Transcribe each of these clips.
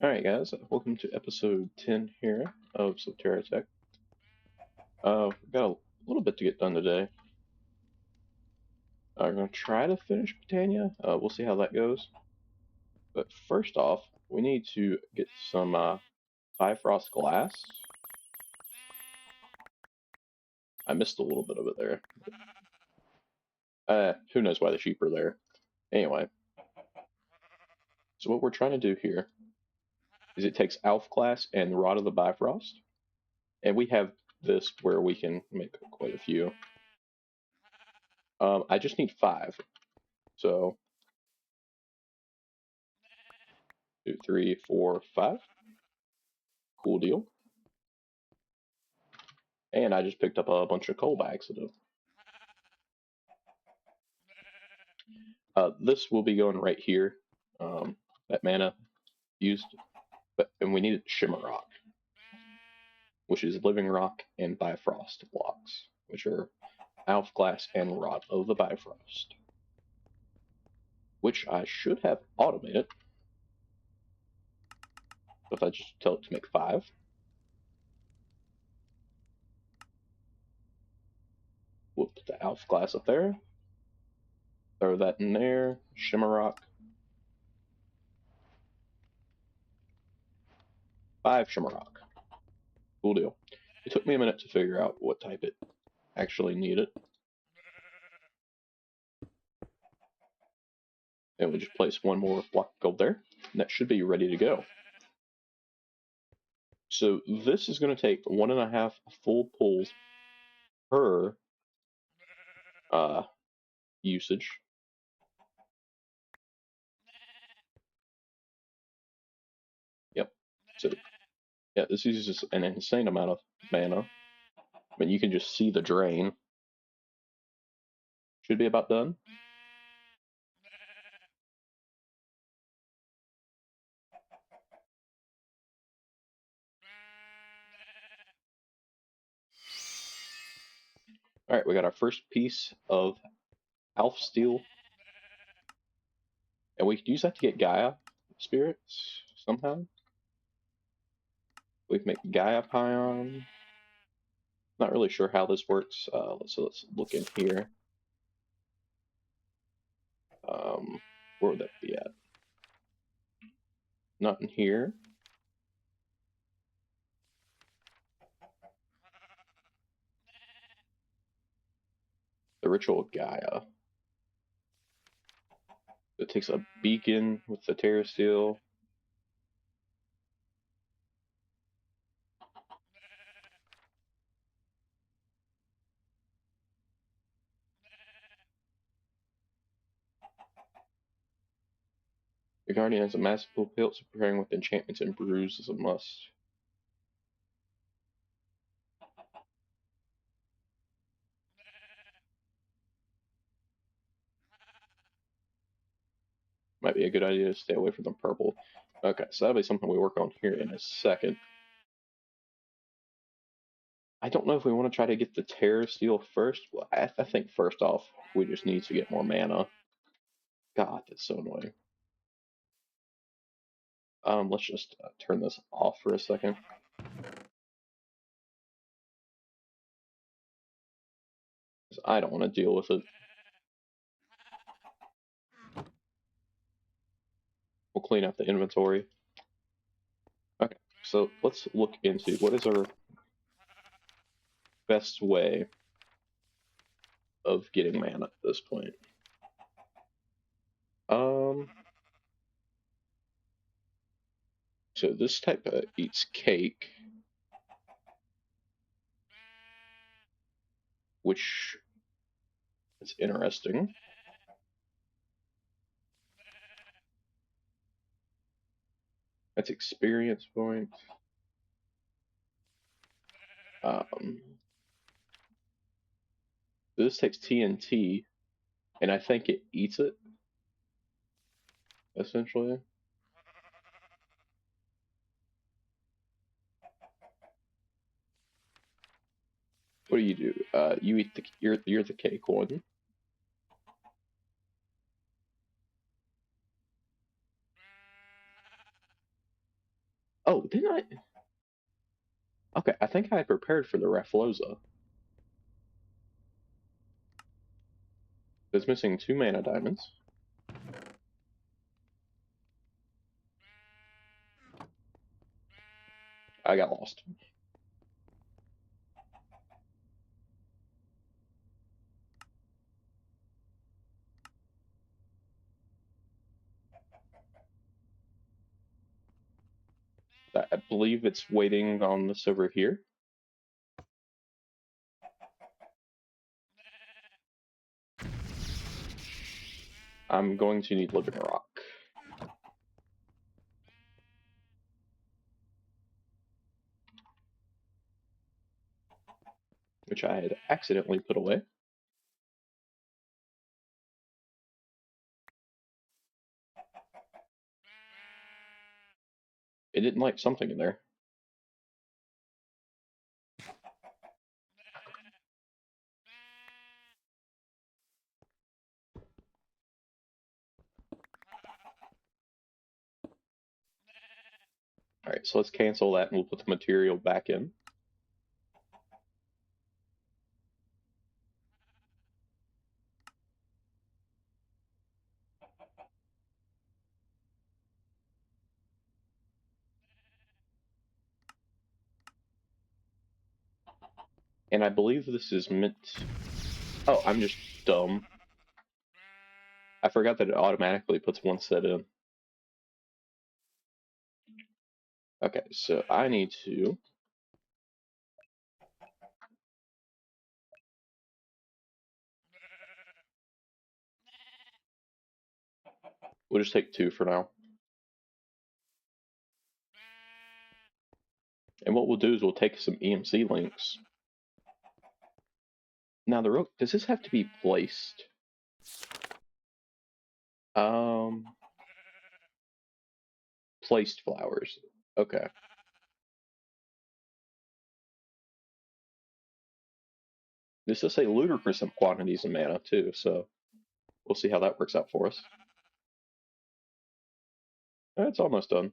Alright guys, welcome to episode 10 here of SUBterra Tech. We've got a little bit to get done today. I'm going to try to finish Britannia. We'll see how that goes. But first off, we need to get some Bifrost glass. I missed a little bit of it there. Who knows why the sheep are there. Anyway, so what we're trying to do here is it takes Alph glass and the Rod of the Bifrost. And we have this where we can make quite a few. I just need 5. So 2, 3, 4, 5. Cool deal. And I just picked up a bunch of coal by accident. This will be going right here. That mana used, and we need Shimmer Rock, which is Living Rock and Bifrost blocks, which are Alph Glass and Rod of the Bifrost, which I should have automated. If I just tell it to make 5. We'll put the Alph Glass up there. Throw that in there. Shimmer Rock. 5 Shimmer Rock. Cool deal. It took me a minute to figure out what type it actually needed. And we just place one more block of gold there, and that should be ready to go. So this is going to take 1.5 full pulls per usage. Yep. So yeah, this uses an insane amount of mana. I mean, you can just see the drain. Should be about done. All right, we got our first piece of Alph Steel, and we can use that to get Gaia spirits somehow. We can make Gaia Pion. Not really sure how this works. So let's look in here. Where would that be at? Not in here. The Ritual of Gaia. It takes a beacon with the Terra Steel. The Guardian has a massive pulpit, so preparing with enchantments and brews is a must. Might be a good idea to stay away from the purple. Okay, so that'll be something we work on here in a second. I don't know if we want to try to get the Terra Steel first. Well, I think first off, we just need to get more mana. God, that's so annoying. Let's just turn this off for a second. I don't want to deal with it. We'll clean up the inventory. Okay, so let's look into what is our best way of getting mana at this point. So this type eats cake, which is interesting. That's experience points. This takes TNT, and I think it eats it, essentially. What do? You eat you're the cake one. Oh, didn't I? Okay, I think I had prepared for the Rafflosa. It's missing 2 mana diamonds. I got lost. I believe it's waiting on this over here. I'm going to need Living Rock. Which I had accidentally put away. It didn't like something in there. Alright, so let's cancel that and we'll put the material back in. And I believe this is meant... Oh, I'm just dumb. I forgot that it automatically puts 1 set in. Okay, so I need to... We'll just take 2 for now. And what we'll do is we'll take some EMC links. Now, does this have to be placed? Placed flowers. Okay. This does say ludicrous quantities of mana, too, so we'll see how that works out for us. It's almost done.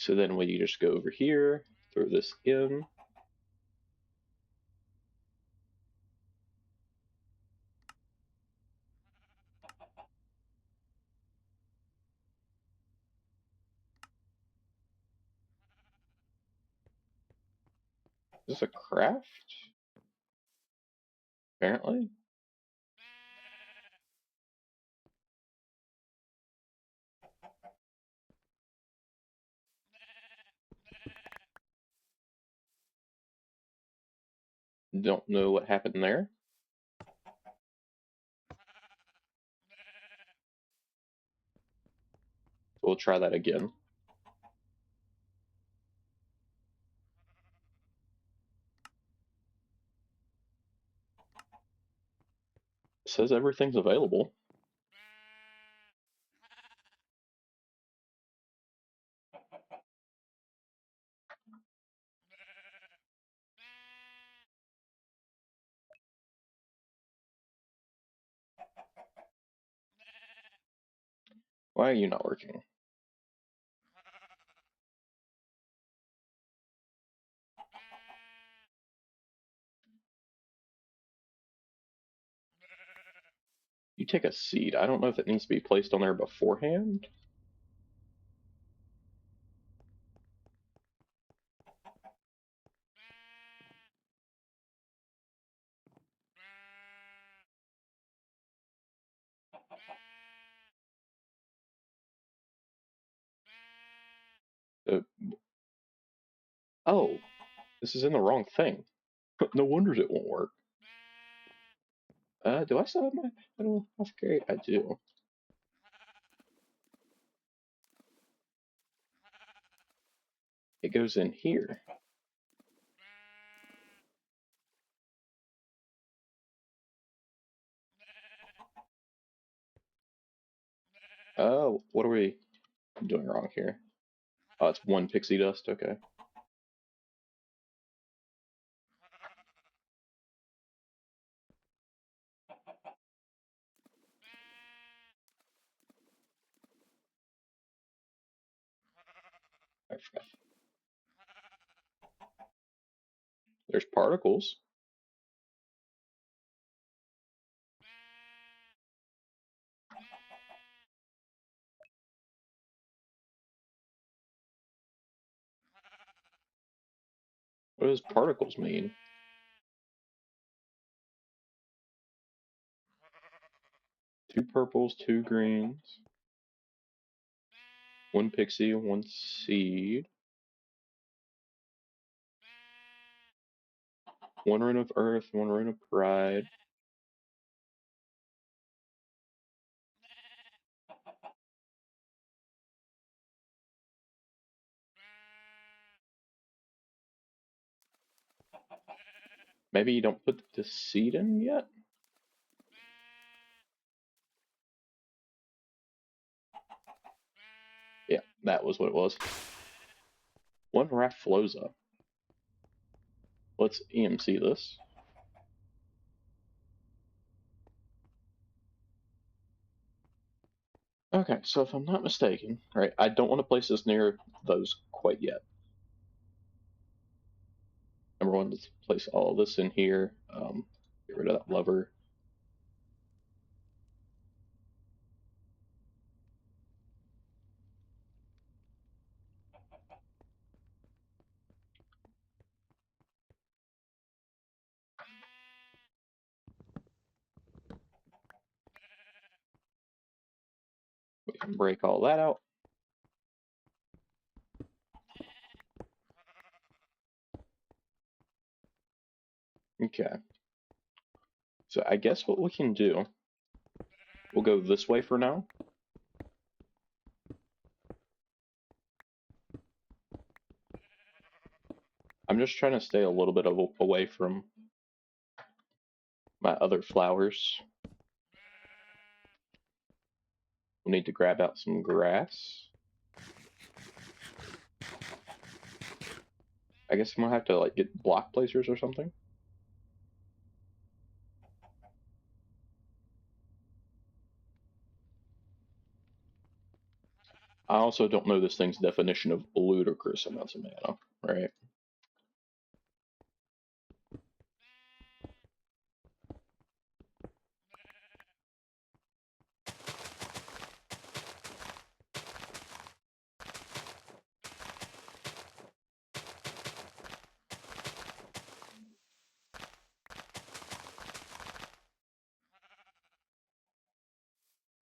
So then we just go over here, throw this in. Is this a craft? Apparently. Don't know what happened there. We'll try that again. It says everything's available. Why are you not working? You take a seed. I don't know if it needs to be placed on there beforehand. Uh, oh, this is in the wrong thing. No wonders it won't work. Do I still have my metal upgrade? I do. It goes in here. Oh, what are we doing wrong here? Oh, it's 1 pixie dust, okay. There's particles. What does particles mean? Two purples, 2 greens. 1 pixie, 1 seed. 1 rune of earth, 1 rune of pride. Maybe you don't put the seed in yet? Yeah, that was what it was. 1 Rafflosa. Let's EMC this. Okay, so if I'm not mistaken, right, I don't want to place this near those quite yet. Number 1, let's place all this in here. Get rid of that lever. We can break all that out. Okay. So I guess what we can do, we'll go this way for now. I'm just trying to stay a little bit away from my other flowers. We'll need to grab out some grass. I guess I'm gonna have to like get block placers or something. I also don't know this thing's definition of ludicrous amounts of mana, right?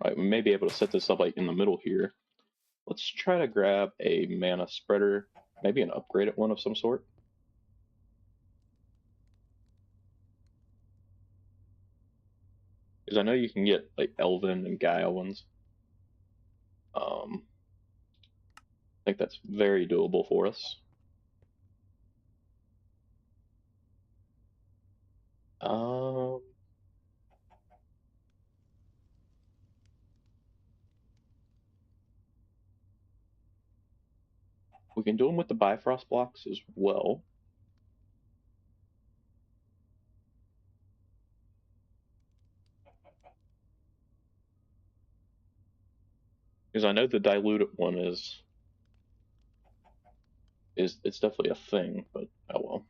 Right, we may be able to set this up like in the middle here. Let's try to grab a mana spreader, maybe an upgraded one of some sort. Because I know you can get like Elven and Gaia ones. I think that's very doable for us. We can do them with the Bifrost blocks as well. Because I know the diluted one is it's definitely a thing, but oh well.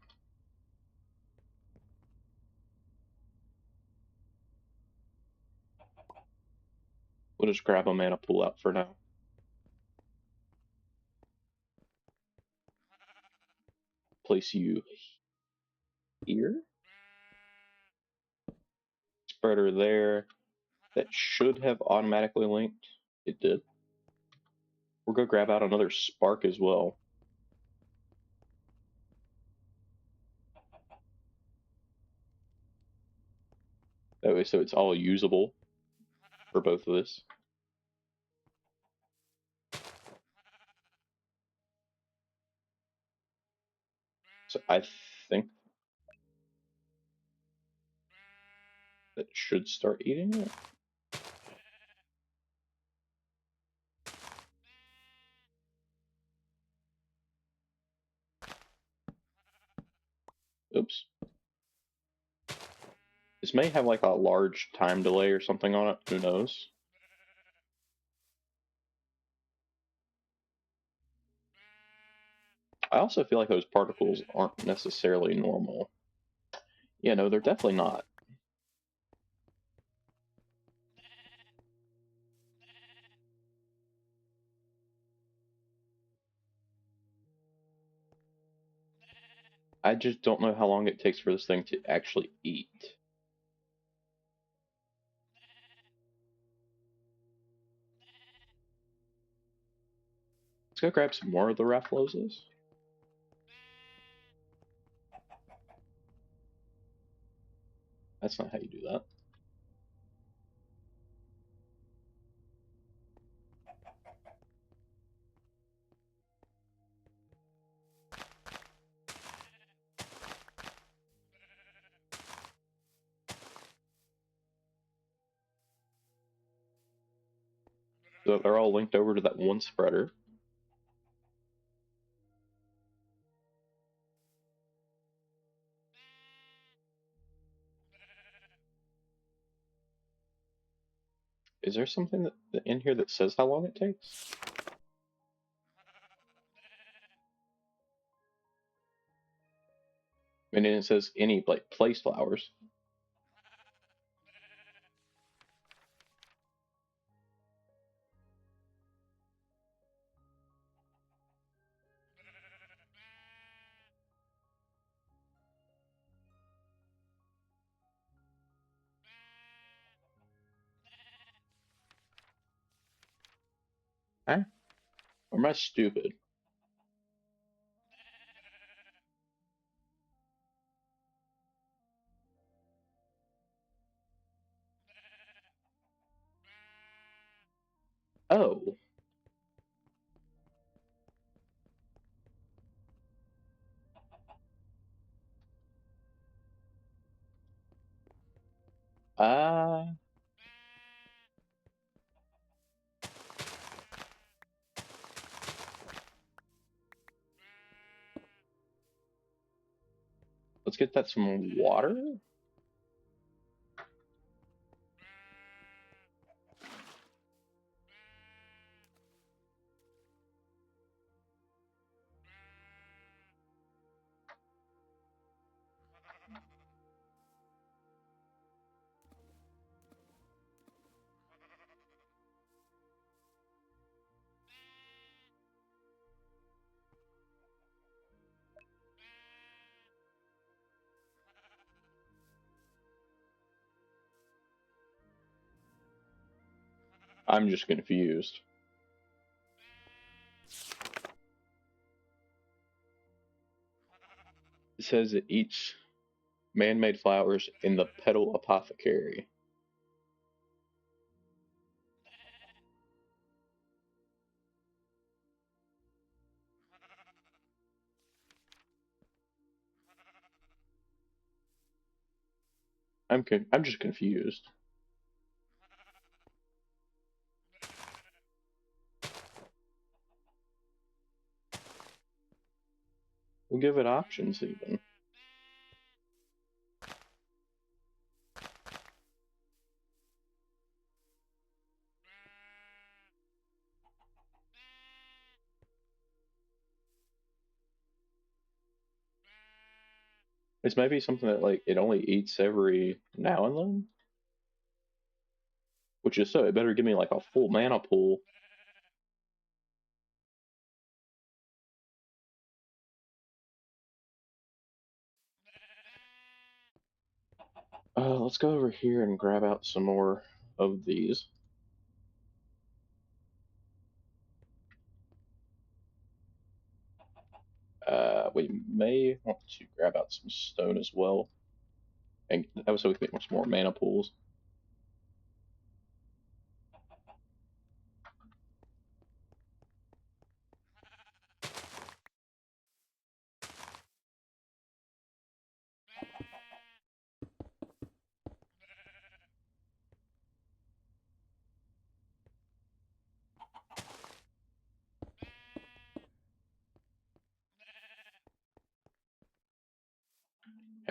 We'll just grab a mana pool out for now. Place you here. Spreader there. That should have automatically linked. It did. We're gonna grab out another spark as well. That way, so it's all usable for both of this. So I think that should start eating it. Oops. This may have like a large time delay or something on it. Who knows? I also feel like those particles aren't necessarily normal. Yeah, no, they're definitely not. I just don't know how long it takes for this thing to actually eat. Let's go grab some more of the Raffloses. That's not how you do that. So they're all linked over to that one spreader. Is there something that in here that says how long it takes? And then it says any like place flowers. Huh? Or am I stupid? Oh. Uh, let's get that some water. I'm just confused. It says it eats man-made flowers in the petal apothecary. I'm just confused. We'll give it options even. It's maybe something that like it only eats every now and then. Which is so it better give me like a full mana pool. Let's go over here and grab out some more of these. We may want to grab out some stone as well. And that was so we can get some more mana pools.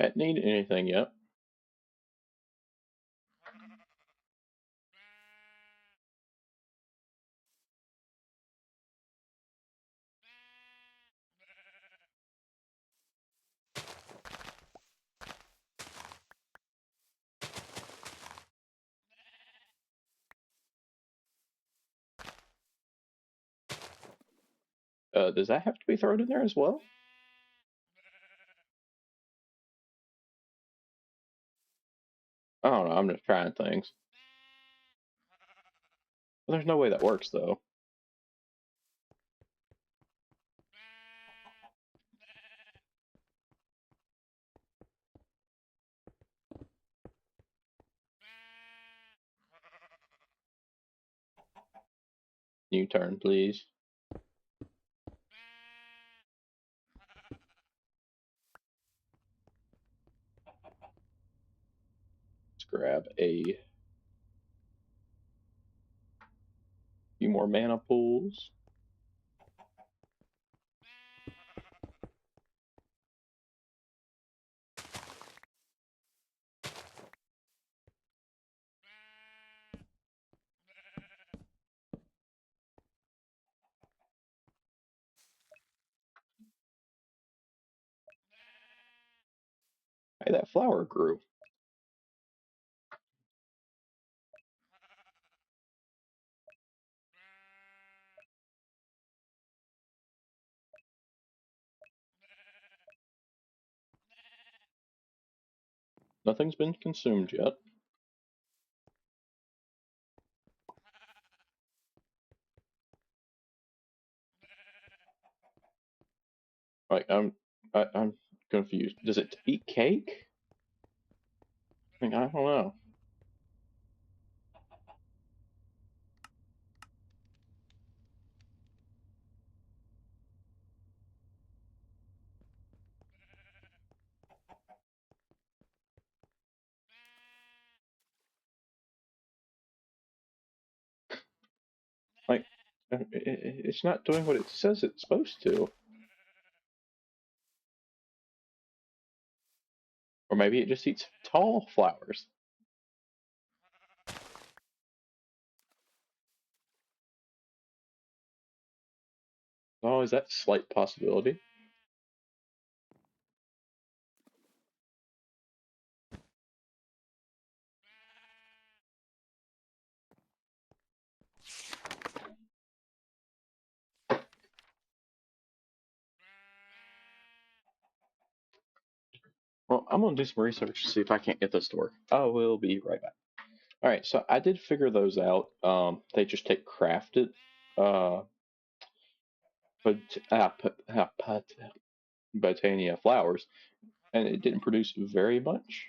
I don't need anything yet. Does that have to be thrown in there as well? I don't know, I'm just trying things. Well, there's no way that works, though. New turn, please. Let's grab a few more mana pools. Hey, that flower grew. Nothing's been consumed yet. Like, I'm confused. Does it eat cake? I don't know. Like, it's not doing what it says it's supposed to. Or maybe it just eats tall flowers. Oh, is that a slight possibility? Well, I'm gonna do some research to see if I can't get this to work. I will be right back. All right, so I did figure those out. They just take crafted, uh, botania flowers, and it didn't produce very much.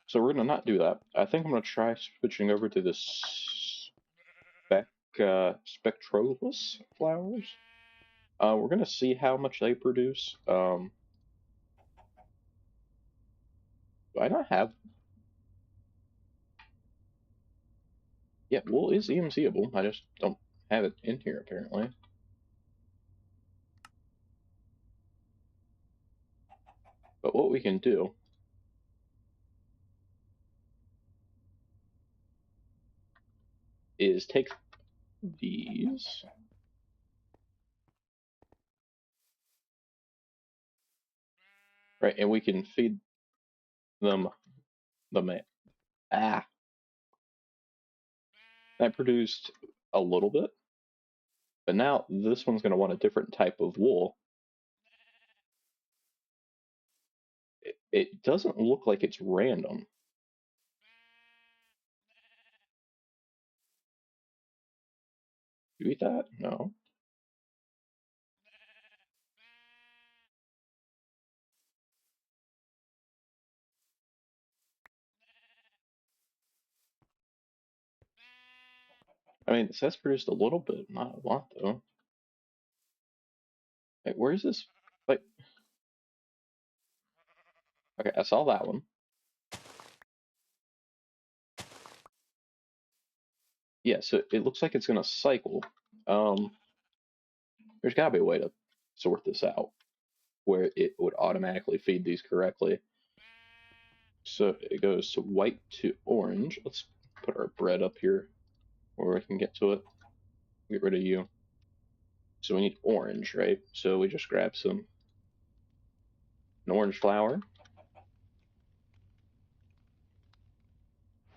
So we're gonna not do that. I think I'm gonna try switching over to the spectrolus flowers. We're gonna see how much they produce. Do I not have? Yeah, wool is EMCable. I just don't have it in here apparently. But what we can do is take these. Right, and we can feed them the man. Ah, that produced a little bit, but now this one's going to want a different type of wool. It doesn't look like it's random. You eat that? No. I mean, it says produced a little bit, not a lot though. Wait, where is this? Like, okay, I saw that one. Yeah, so it looks like it's gonna cycle. There's gotta be a way to sort this out. where it would automatically feed these correctly. So it goes to white to orange. Let's put our bread up here where we can get to it. Get rid of you. So we need orange, right? So we just grab an orange flour.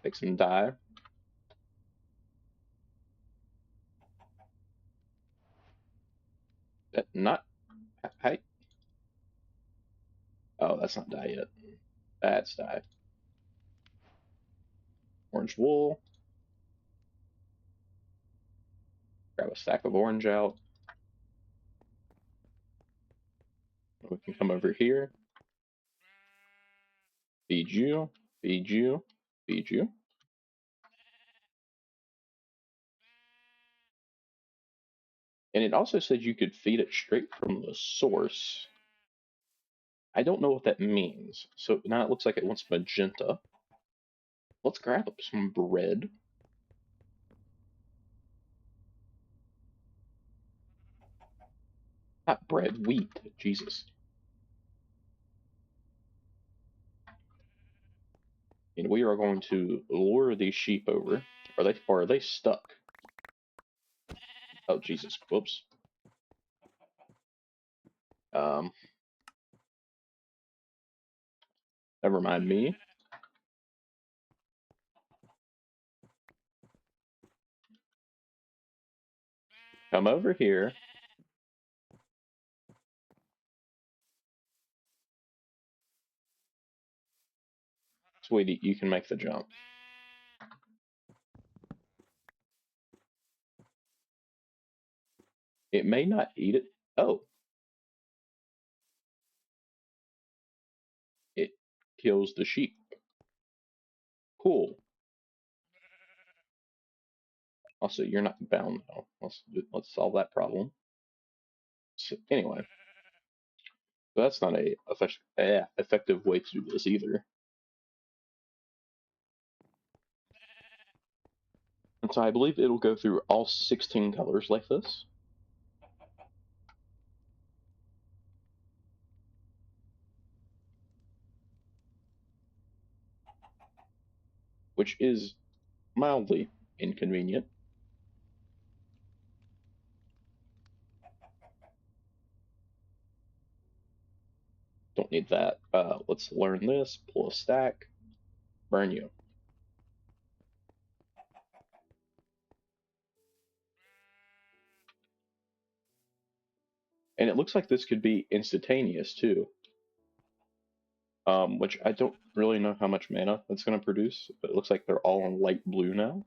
Take some dye. That not height. Oh, that's not dye yet. That's dye. Orange wool. Grab a stack of orange out. We can come over here. Feed you. Feed you. Feed you. And it also said you could feed it straight from the source. I don't know what that means. So now it looks like it wants magenta. Let's grab up some bread. Not bread, wheat. Jesus. And we are going to lure these sheep over. Are they stuck? Oh Jesus. Whoops. Never mind me. Come over here. Sweetie, you can make the jump. It may not eat it. Oh. It kills the sheep. Cool. Also, you're not bound though. Let's solve that problem. So anyway, so that's not a effective way to do this either. And so I believe it'll go through all 16 colors like this. Which is mildly inconvenient. Don't need that. Let's learn this. Pull a stack. Burn you. And it looks like this could be instantaneous too. Which I don't really know how much mana that's going to produce, but it looks like they're all in light blue now.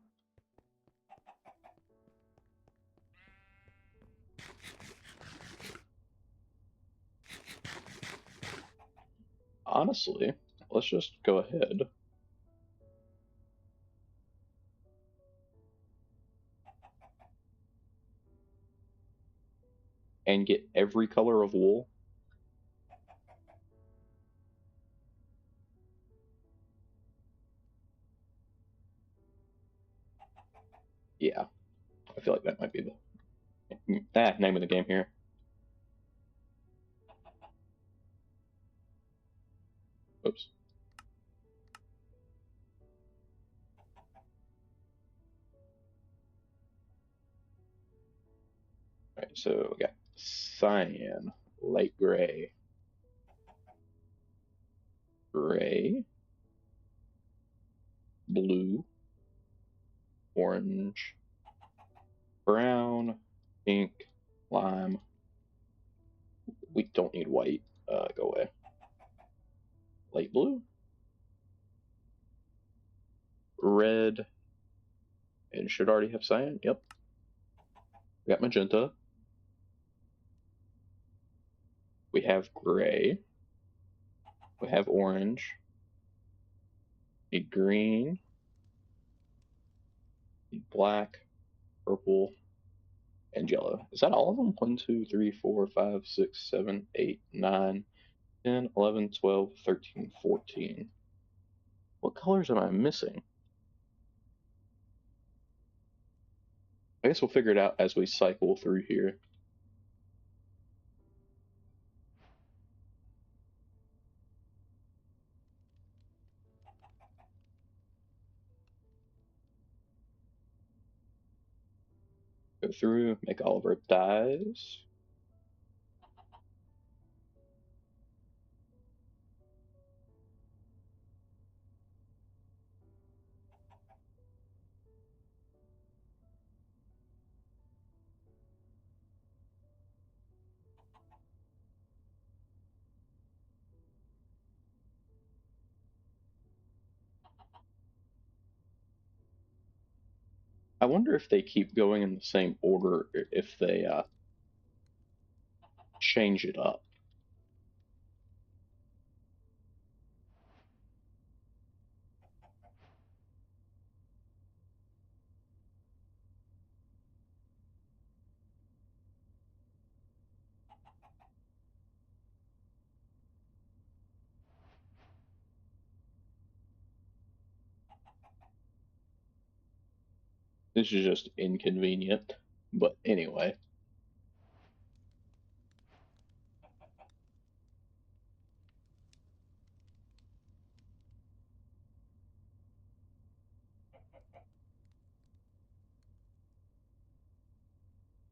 Honestly, let's just go ahead. And get every color of wool. Yeah, I feel like that might be the name of the game here. Oops. Alright, so we got cyan, light gray, gray, blue, orange, brown, pink, lime. We don't need white. Go away. Light blue, red, and should already have cyan. Yep. We got magenta. We have gray. We have orange. Need green. Need black, purple, and yellow. Is that all of them? 1, 2, 3, 4, 5, 6, 7, 8, 9, 10, 11, 12, 13, 14. What colors am I missing? I guess we'll figure it out as we cycle through here. go through, make all of our dyes. I wonder if they keep going in the same order, if they change it up. This is just inconvenient. But anyway.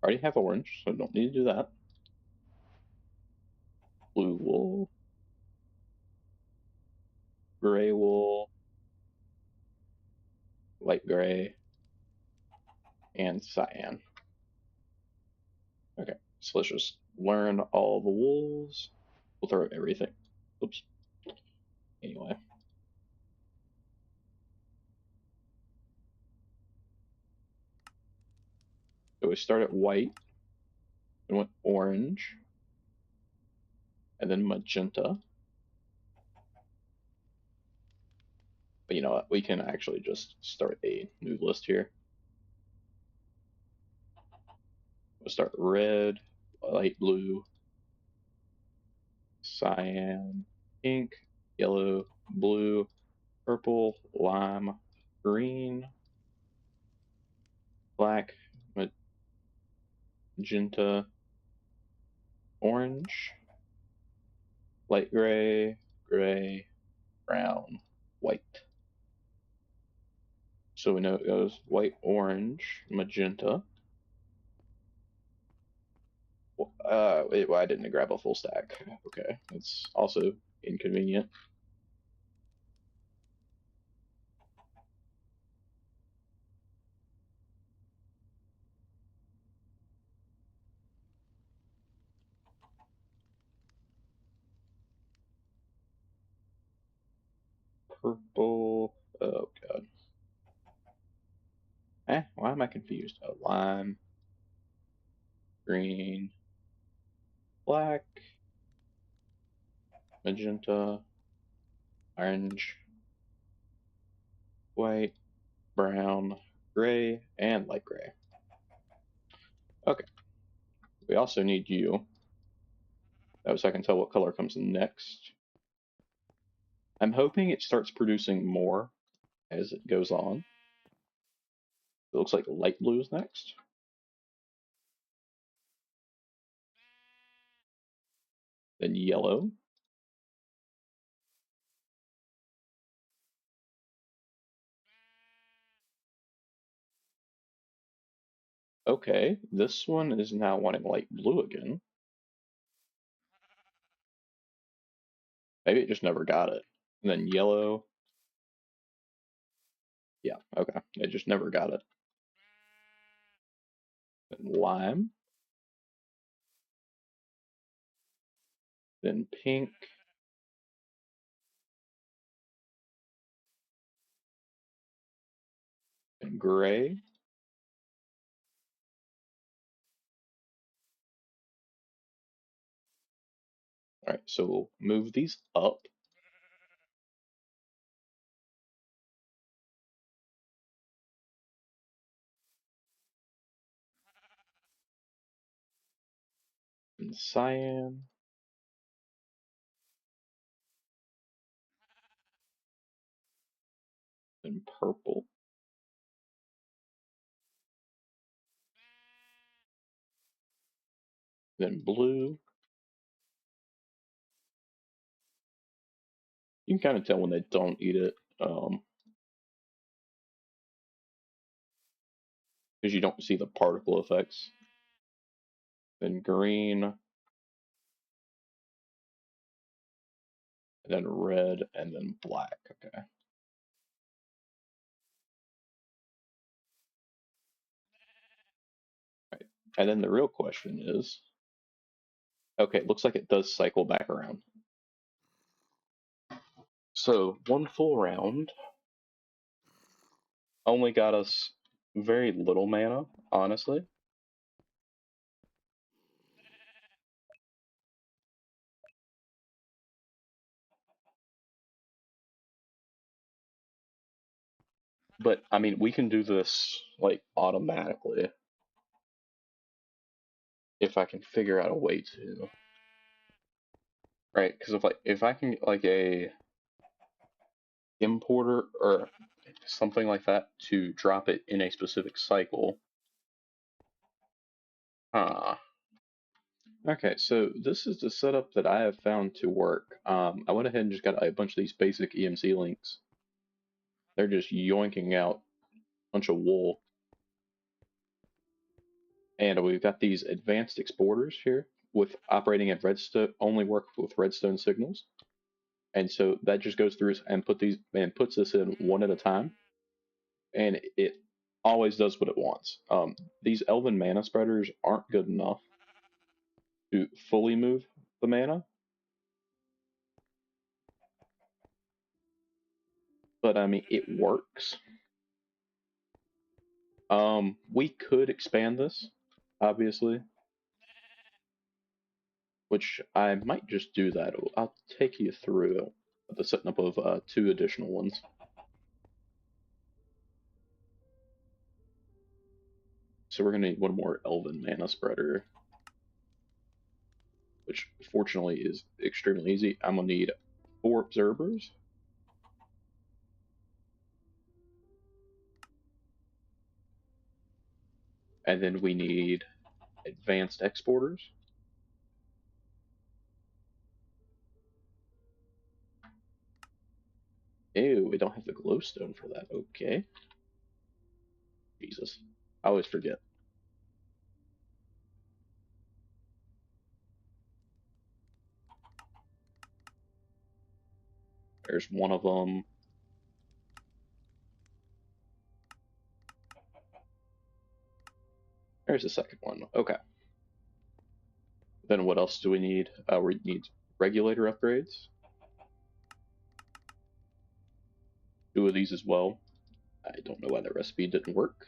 I already have orange, so I don't need to do that. Blue wool. Gray wool. Light gray. And cyan. Okay, so let's just learn all the wools. We'll throw everything. Oops. Anyway. So we start at white, then went orange, and then magenta. But you know what? We can actually just start a new list here. We'll start red, light blue, cyan, pink, yellow, blue, purple, lime, green, black, magenta, orange, light gray, gray, brown, white. So we know it goes white, orange, magenta. Why didn't I grab a full stack? Okay, that's also inconvenient. Purple. Oh god. Why am I confused? Oh, lime, green, black, magenta, orange, white, brown, gray, and light gray. Okay. We also need you. That was so I can tell what color comes next. I'm hoping it starts producing more as it goes on. It looks like light blue is next. Then yellow. Okay, this one is now wanting light blue again. Maybe it just never got it. And then yellow. Yeah, okay. It just never got it. Then lime. Then pink. Then gray. All right, so we'll move these up. And cyan. Then purple. Then blue. You can kind of tell when they don't eat it. because you don't see the particle effects. Then green, and then red, and then black. Okay. Right. And then the real question is, okay, it looks like it does cycle back around. So one full round only got us very little mana, honestly. But I mean, we can do this like automatically if I can figure out a way to. Right? Because if I can get like a importer or something like that to drop it in a specific cycle. Okay, so this is the setup that I have found to work. I went ahead and just got a bunch of these basic EMC links. They're just yoinking out a bunch of wool. And we've got these advanced exporters here with operating at redstone, only work with redstone signals. And so that just goes through and puts this in one at a time. And it always does what it wants. These elven mana spreaders aren't good enough to fully move the mana. But I mean, it works. We could expand this, obviously, which I might just do that. I'll take you through the setting up of 2 additional ones. So we're gonna need one more elven mana spreader, which fortunately is extremely easy. I'm gonna need 4 observers. And then we need advanced exporters. Ew, we don't have the glowstone for that. Okay. Jesus. I always forget. There's one of them. There's the second one. Okay. Then what else do we need? We need regulator upgrades. 2 of these as well. I don't know why that recipe didn't work.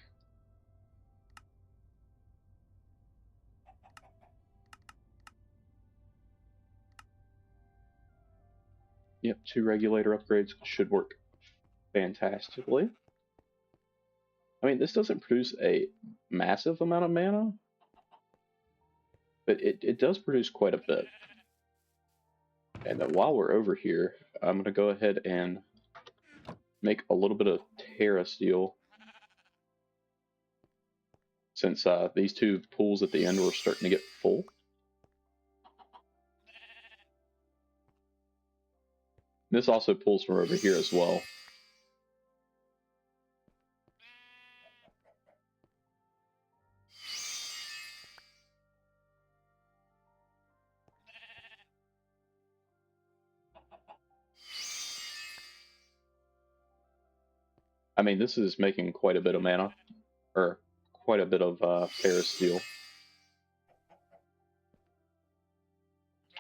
Yep, 2 regulator upgrades should work fantastically. I mean, this doesn't produce a massive amount of mana, but it does produce quite a bit. And then while we're over here, I'm going to go ahead and make a little bit of Terra Steel, since these 2 pools at the end were starting to get full. This also pulls from over here as well. I mean, this is making quite a bit of mana, or quite a bit of Terra Steel.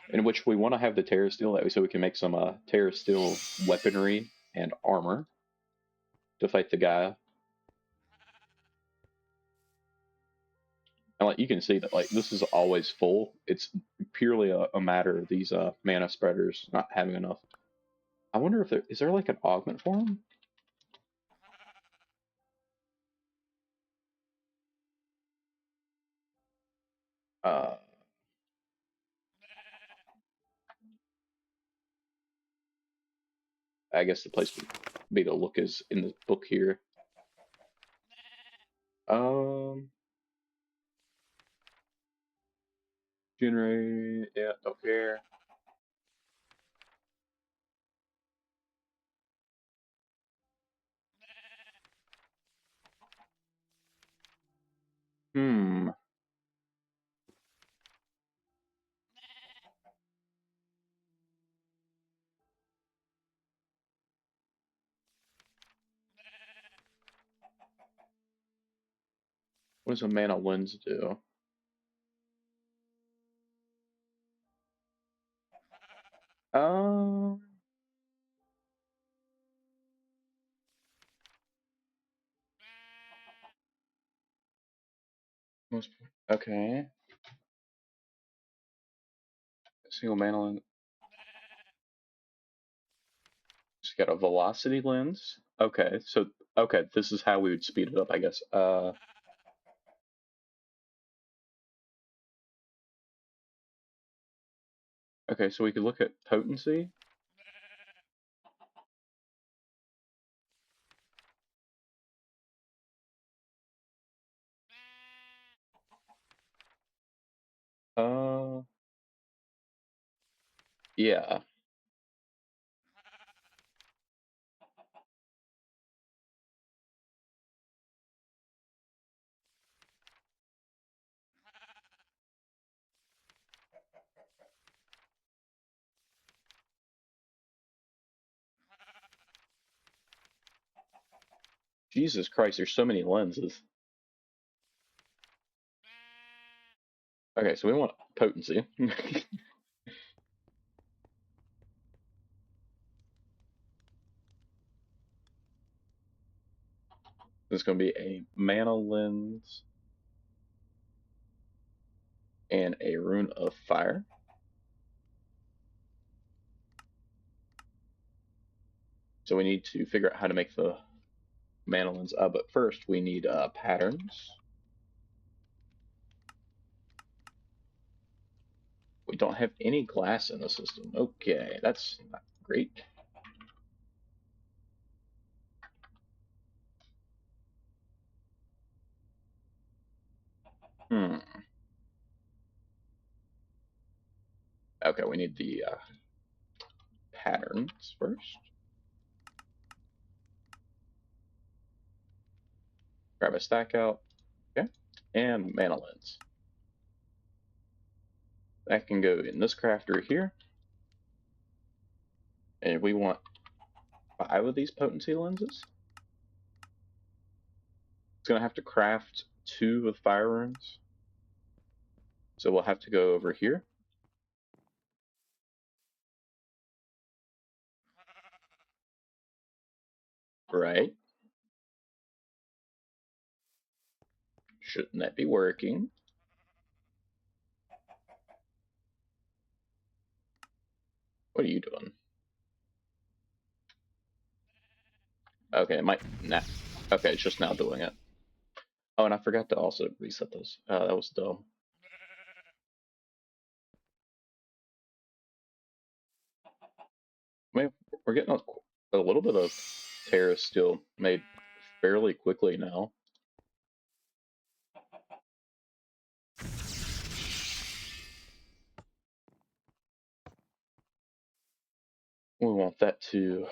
In which we want to have the Terra Steel that way so we can make some Terra Steel weaponry and armor to fight the Gaia. And like you can see that like this is always full. It's purely a matter of these mana spreaders not having enough. I wonder if there is like an augment for them? I guess the place would be to look is in the book here. Generate, yeah, don't care. Hmm. What does a mana lens do? Um. Okay. Single mana lens. Just got a velocity lens. Okay, so okay, this is how we would speed it up, I guess. Okay, so we could look at potency. Uh, yeah. Jesus Christ, there's so many lenses. Okay, so we want potency. There's going to be a mana lens and a rune of fire. So we need to figure out how to make the mana lens. But first we need patterns. We don't have any glass in the system. Okay, that's not great. Hmm. Okay, we need the patterns first. Grab a stack out. Okay, and mana lens. That can go in this crafter here. And we want 5 of these potency lenses. It's going to have to craft 2 with fire runes. So we'll have to go over here. Right. Shouldn't that be working? What are you doing? Okay, it might not. Okay, it's just now doing it. Oh, and I forgot to also reset those. That was dumb. I mean, we're getting a little bit of Terra steel made fairly quickly now. We want that to.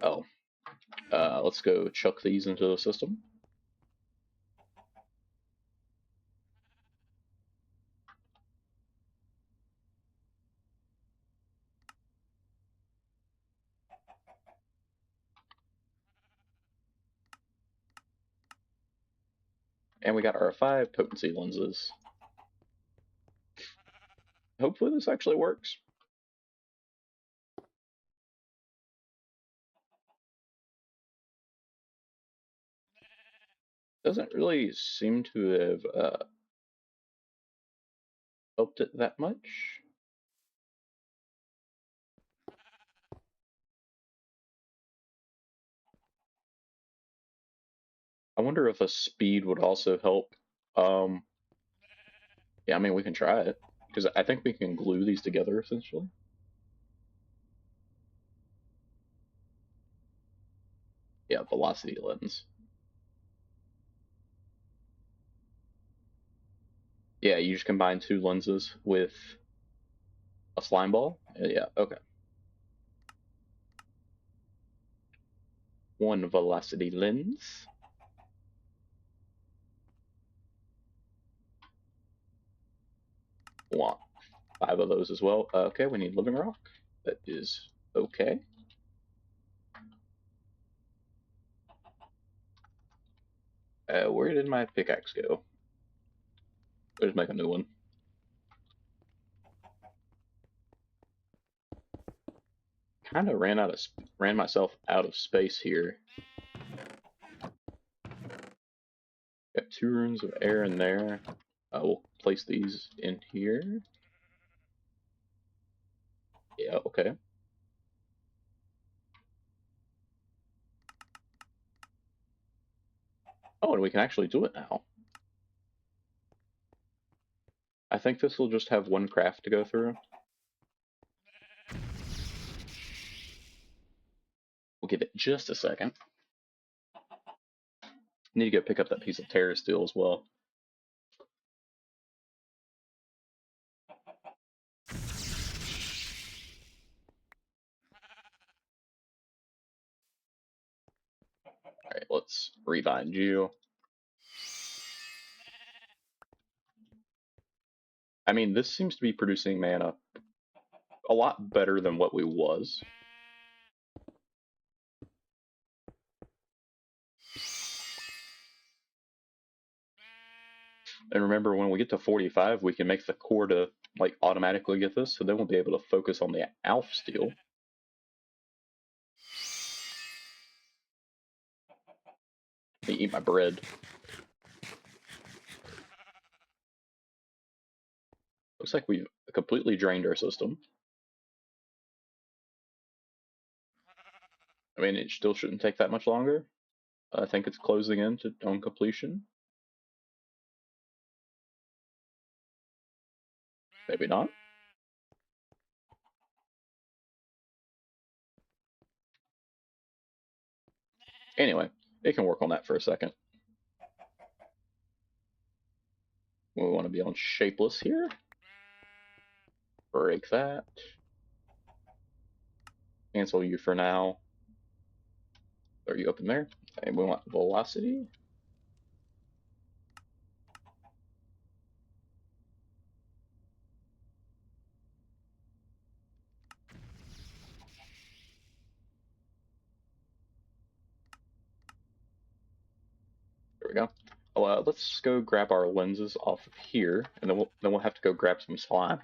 Oh, let's go chuck these into the system. And we got our 5 potency lenses. Hopefully this actually works. Doesn't really seem to have helped it that much. I wonder if a speed would also help. Um, yeah, I mean, we can try it. Because I think we can glue these together, essentially. Yeah, velocity lens. Yeah, you just combine 2 lenses with a slime ball. Yeah, okay. 1 velocity lens. Want 5 of those as well. Okay, we need living rock. That is okay. Where did my pickaxe go? Let's make a new one. Kind of ran myself out of space here. Got 2 runes of air in there. We'll place these in here. Yeah, okay. Oh, and we can actually do it now. I think this will just have 1 craft to go through. We'll give it just a second. Need to go pick up that piece of terra steel as well. Alright, let's rebind you. I mean, this seems to be producing mana a lot better than what we was. And remember, when we get to 45, we can make the core to like automatically get this, so they won't be able to focus on the alpha steel. They eat my bread. Looks like we've completely drained our system. I mean, it still shouldn't take that much longer. I think it's closing in on completion. Maybe not. Anyway, it can work on that for a second. We want to be on shapeless here. Break that. Cancel you for now. Throw you open there. And we want velocity. There we go. Let's go grab our lenses off of here, and then we'll have to go grab some slime.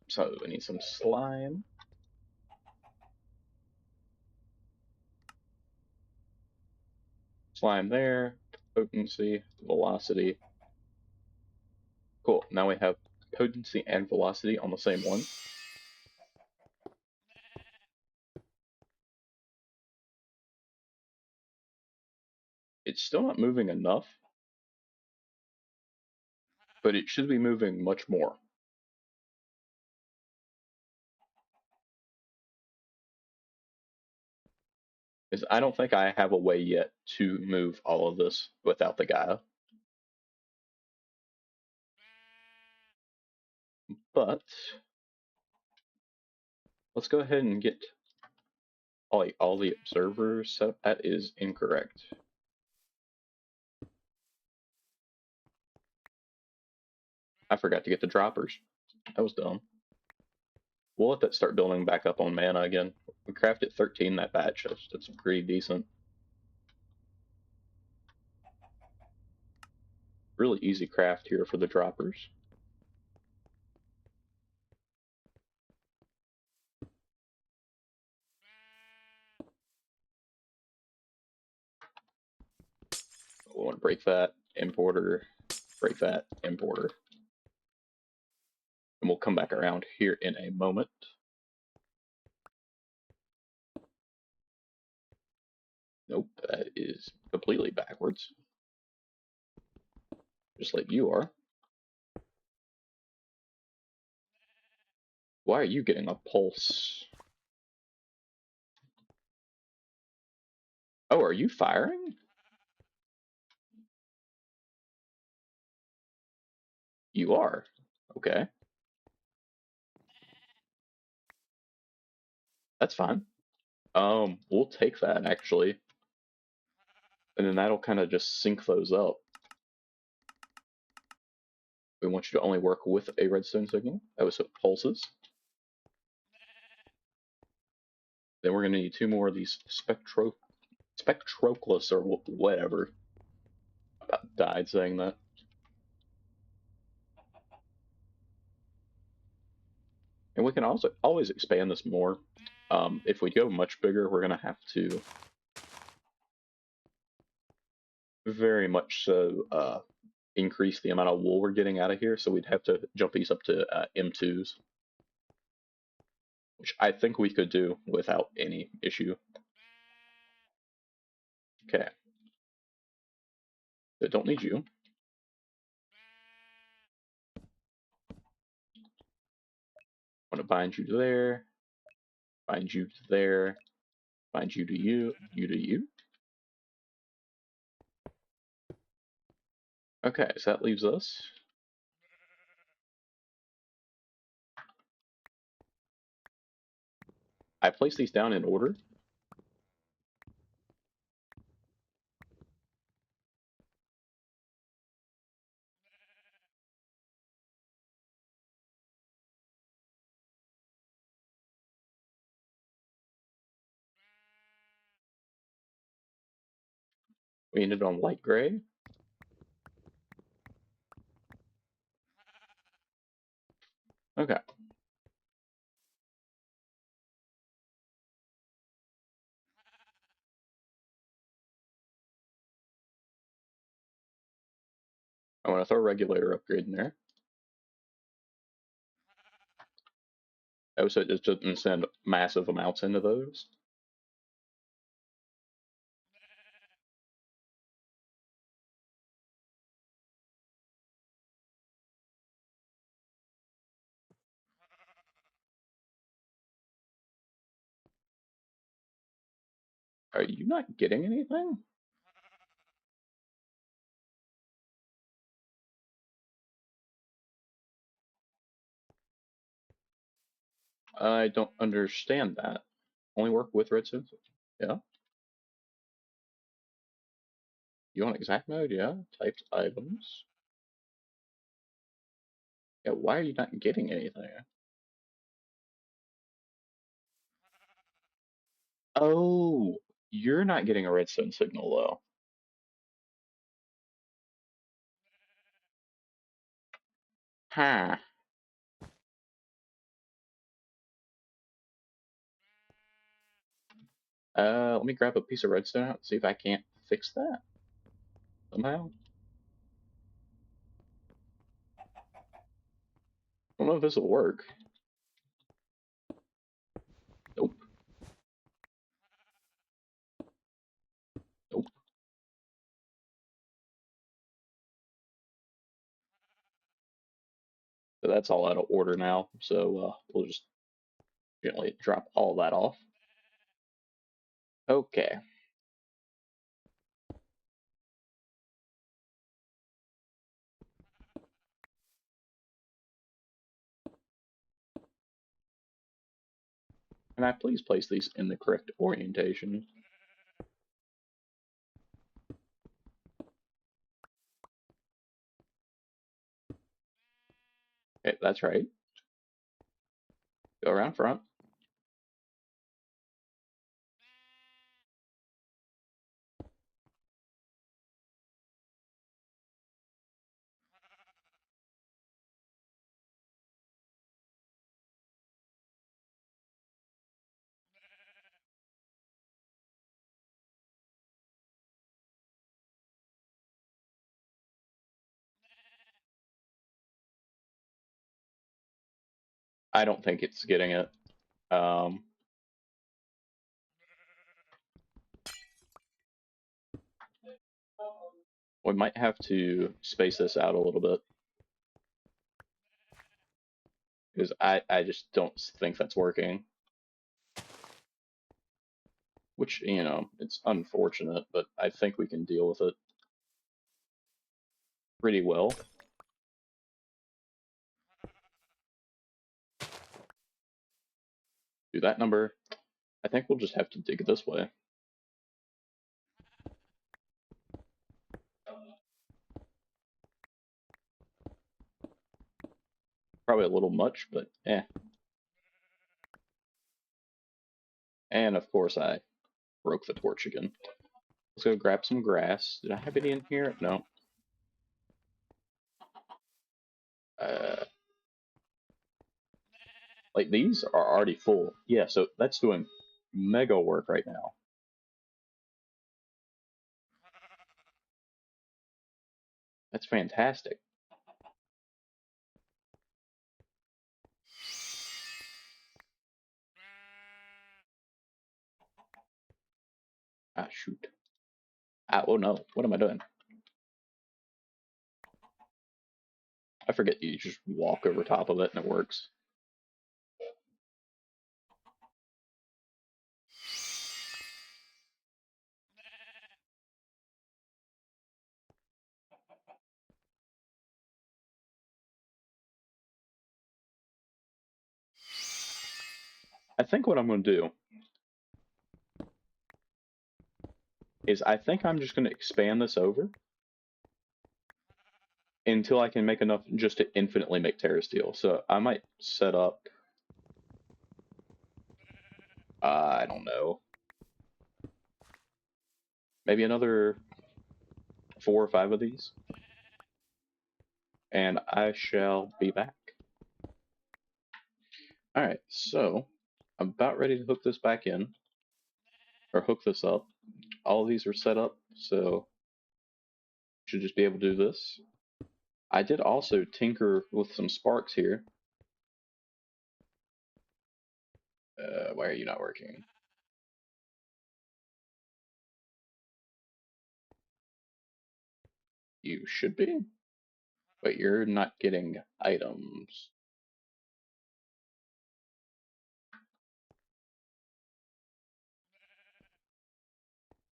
So we need some slime. Slime there. Potency, velocity. Cool. Now we have potency and velocity on the same one. It's still not moving enough, but it should be moving much more. Because I don't think I have a way yet to move all of this without the Gaia. But let's go ahead and get all the observers set up. That is incorrect. I forgot to get the droppers. That was dumb. We'll let that start building back up on mana again. We crafted 13 that batch. That's pretty decent. Really easy craft here for the droppers. We want to break that, importer, break that, importer. And we'll come back around here in a moment. Nope, that is completely backwards. Just like you are. Why are you getting a pulse? Oh, are you firing? You are. Okay. That's fine. We'll take that actually, and then that'll kind of just sync those up. We want you to only work with a redstone signal. That was pulses. Then we're gonna need 2 more of these spectroclus or whatever. I about died saying that. And we can also always expand this more. If we go much bigger, we're gonna have to very much so increase the amount of wool we're getting out of here. So we'd have to jump these up to M2s, which I think we could do without any issue. Okay. I don't need you. I'm gonna bind you to there, bind you to there, bind you to you to you. Okay, so that leaves us. I placed these down in order. We ended on light gray. Okay. I want to throw a regulator upgrade in there. Oh, so it just doesn't send massive amounts into those. Are you not getting anything? I don't understand that. Only work with redstone? Yeah. You want exact mode? Yeah. Typed items. Yeah, why are you not getting anything? Oh, you're not getting a redstone signal though. Huh. Let me grab a piece of redstone out and see if I can't fix that somehow. I don't know if this will work. Nope. Nope. So that's all out of order now. So we'll just gently drop all that off. Okay. Can I please place these in the correct orientation? Okay, that's right. Go around front. I don't think it's getting it. We might have to space this out a little bit. Because I just don't think that's working. Which, you know, it's unfortunate, but I think we can deal with it pretty well. Do that number. I think we'll just have to dig this way. Probably a little much, but eh. And of course I broke the torch again. Let's go grab some grass. Did I have any in here? No. Like these are already full. Yeah, so that's doing mega work right now. That's fantastic. Ah, shoot. Ah, oh no. What am I doing? I forget you just walk over top of it and it works. I think what I'm going to do is I think I'm just going to expand this over until I can make enough just to infinitely make terra steel. So I might set up, I don't know, maybe another 4 or 5 of these, and I shall be back. Alright, so I'm about ready to hook this back in, or hook this up. All of these are set up, so should just be able to do this. I did also tinker with some sparks here. Why are you not working? You should be, but you're not getting items.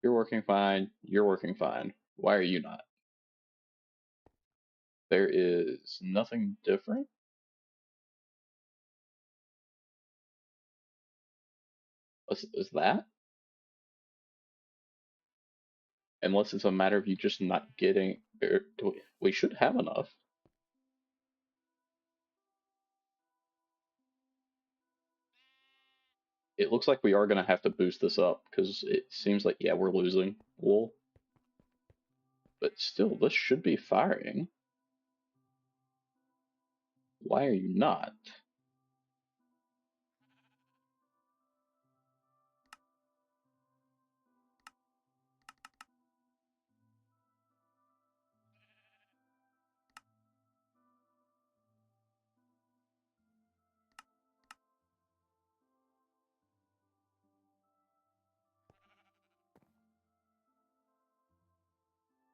You're working fine. You're working fine. Why are you not? There is nothing different. Is that? Unless it's a matter of you just not getting. We should have enough. It looks like we are going to have to boost this up because it seems like, yeah, we're losing wool. But still, this should be firing. Why are you not?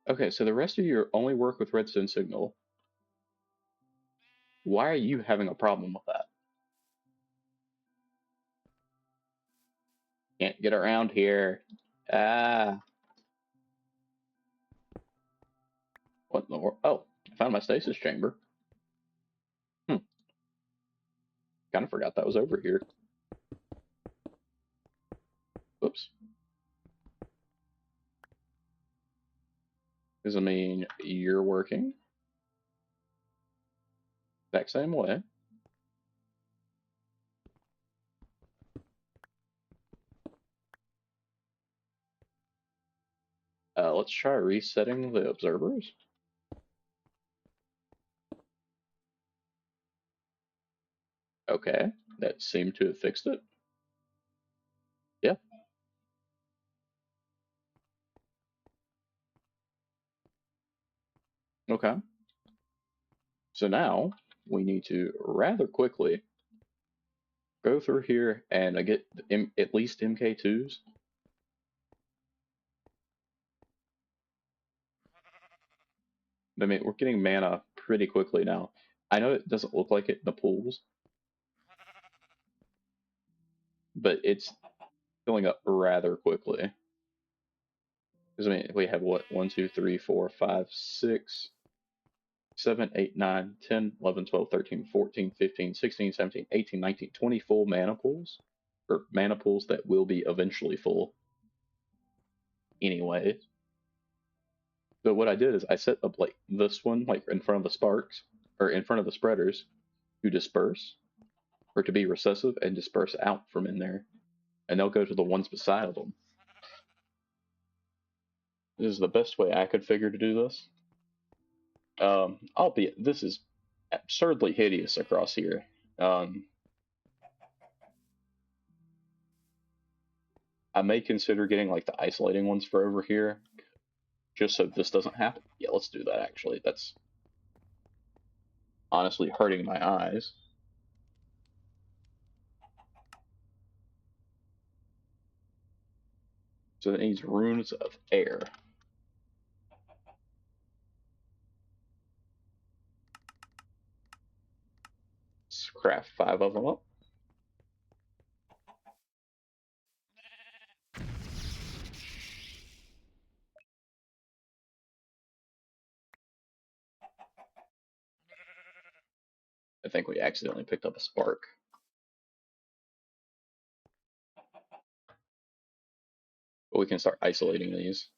Okay, so the rest of you only work with redstone signal. Why are you having a problem with that? Can't get around here. Ah. What in the world? Oh, I found my stasis chamber. Hmm. Kind of forgot that was over here. Whoops. Does it mean you're working? Exact same way. Let's try resetting the observers. Okay, that seemed to have fixed it. Yeah. Okay. So now we need to rather quickly go through here and get at least MK2s. I mean, we're getting mana pretty quickly now. I know it doesn't look like it in the pools, but it's filling up rather quickly. Because I mean, we have what? 1, 2, 3, 4, 5, 6, 7, 8, 9, 10, 11, 12, 13, 14, 15, 16, 17, 18, 19, 20 full mana pools. or mana pools that will be eventually full anyway. But what I did is I set up like this one, like in front of the sparks, or in front of the spreaders, to disperse, or to be recessive and disperse out from in there. And they'll go to the ones beside them. This is the best way I could figure to do this. Albeit, this is absurdly hideous across here. I may consider getting like the isolating ones for over here, just so this doesn't happen. Yeah, let's do that actually. That's honestly hurting my eyes. So it needs runes of air. Let's craft 5 of them up. I think we accidentally picked up a spark. But we can start isolating these.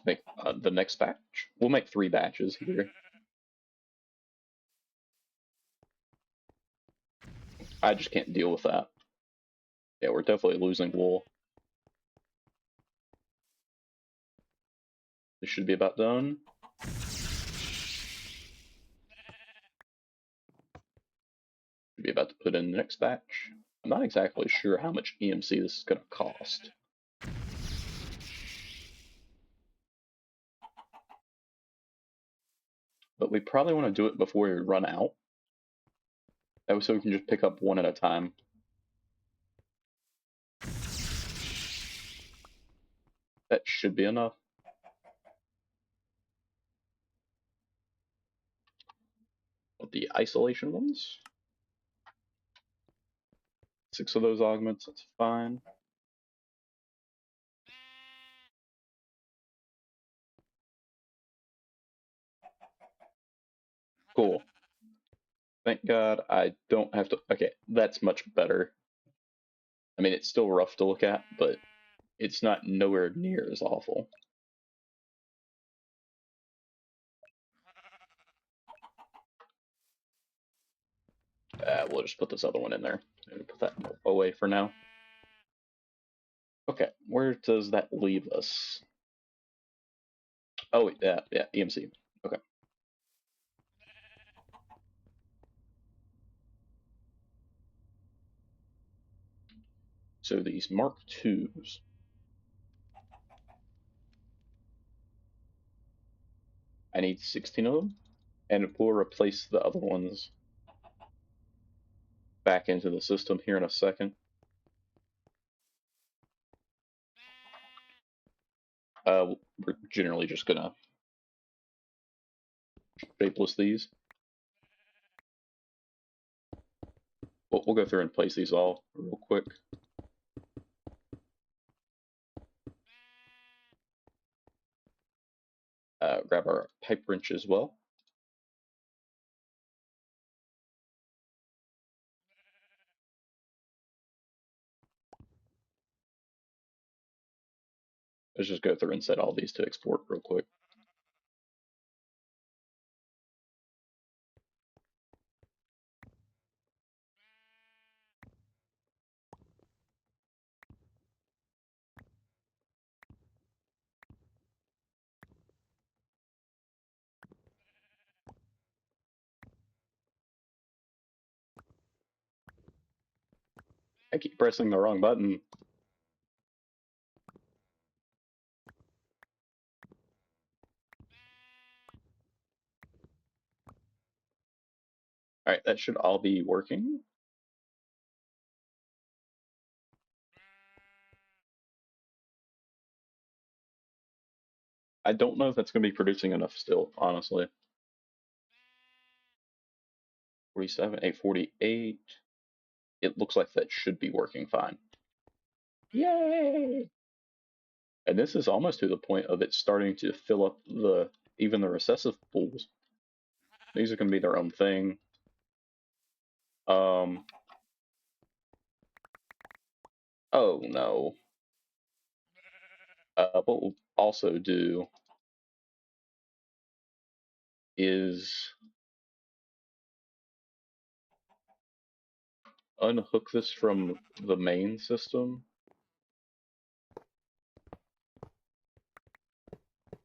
Make the next batch. We'll make 3 batches here. I just can't deal with that. Yeah, we're definitely losing wool. This should be about done. Should be about to put in the next batch. I'm not exactly sure how much EMC this is going to cost. But we probably want to do it before we run out. That way so we can just pick up one at a time. That should be enough. With the isolation ones. 6 of those augments, that's fine. Cool. Thank God I don't have to. Okay, that's much better. I mean, it's still rough to look at, but it's not nowhere near as awful. We'll just put this other one in there. And put that away for now. Okay, where does that leave us? Oh, yeah, EMC. Okay. So these Mark IIs. I need 16 of them, and we'll replace the other ones back into the system here in a second. We're generally just gonna shapeless these. We'll go through and place these all real quick. Grab our pipe wrench as well. Let's just go through and set all these to export real quick. I keep pressing the wrong button. All right, that should all be working. I don't know if that's going to be producing enough still, honestly. 47, 848. It looks like that should be working fine. Yay! And this is almost to the point of it starting to fill up even the recessive pools. These are going to be their own thing. Oh no. What we'll also do is unhook this from the main system,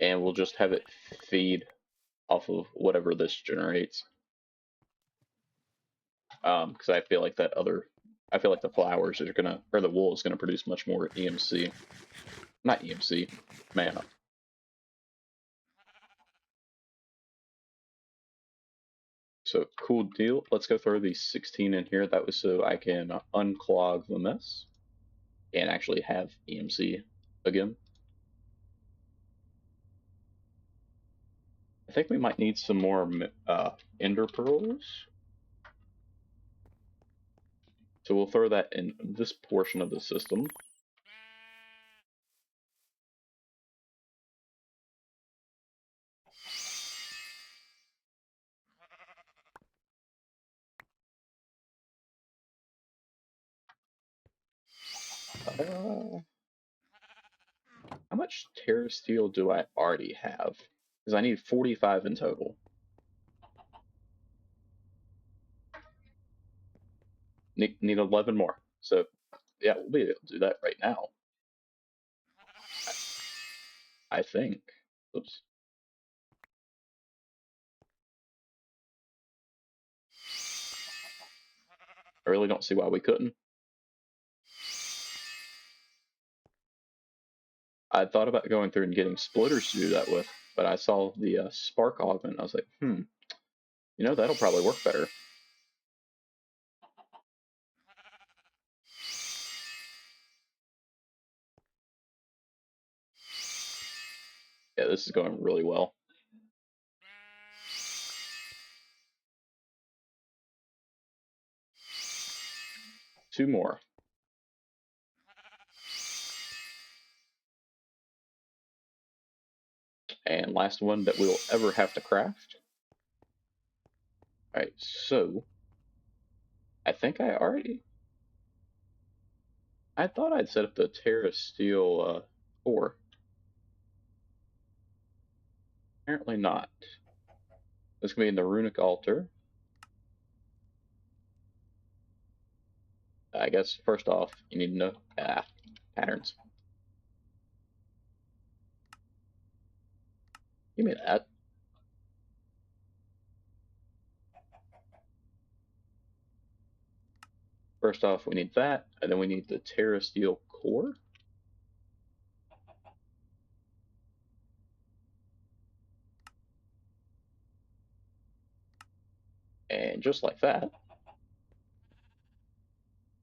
and we'll just have it feed off of whatever this generates. Because I feel like the flowers are gonna, or the wool is gonna produce much more EMC, not EMC, mana. So cool deal. Let's go throw these 16 in here. That was so I can unclog the mess and actually have EMC again. I think we might need some more ender pearls. So we'll throw that in this portion of the system. How much Terra Steel do I already have? Because I need 45 in total. Need 11 more. So yeah, we'll be able to do that right now. I think. Oops. I really don't see why we couldn't. I thought about going through and getting splitters to do that with, but I saw the spark augment. I was like, that'll probably work better. Yeah, this is going really well. Two more. And last one that we'll ever have to craft. Alright, so I think I thought I'd set up the Terra Steel core. Apparently not. This can be in the runic altar. I guess first off, you need to know patterns. Give me that. First off, we need that, and then we need the Terra Steel core. And just like that,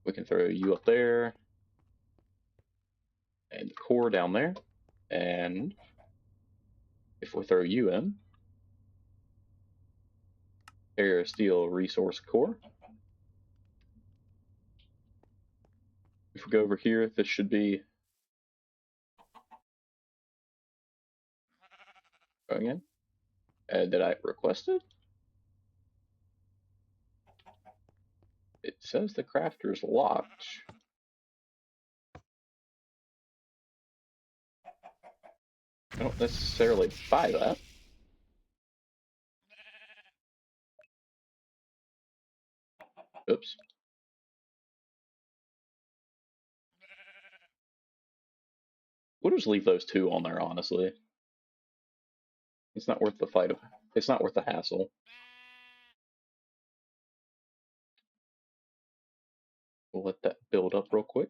we can throw you up there, and the core down there, and if we throw you in, Terra Steel resource core. If we go over here, this should be going in. Did I request it? It says the crafter is locked. I don't necessarily buy that. Oops. We'll just leave those two on there, honestly. It's not worth the fight. It's not worth the hassle. We'll let that build up real quick.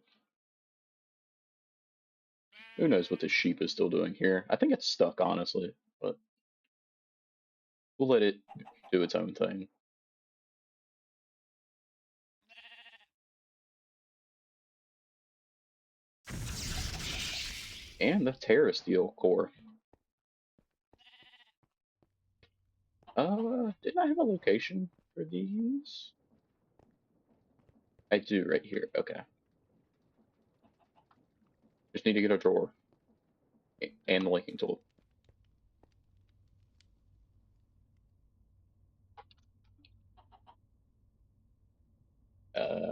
Who knows what the sheep is still doing here? I think it's stuck, honestly, but we'll let it do its own thing. And the Terra Steel core. Didn't I have a location for these? I do right here. Okay. Just need to get a drawer. and the linking tool.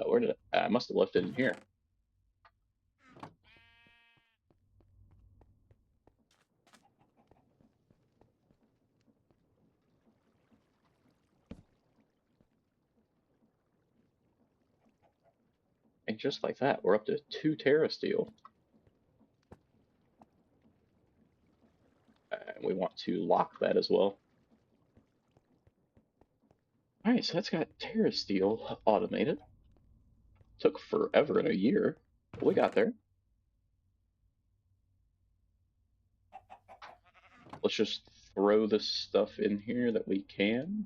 Where did I must have left it in here. And just like that, we're up to 2 Terra steel. And we want to lock that as well. Alright, so that's got Terra steel automated. Took forever and a year, but we got there. Let's just throw this stuff in here that we can.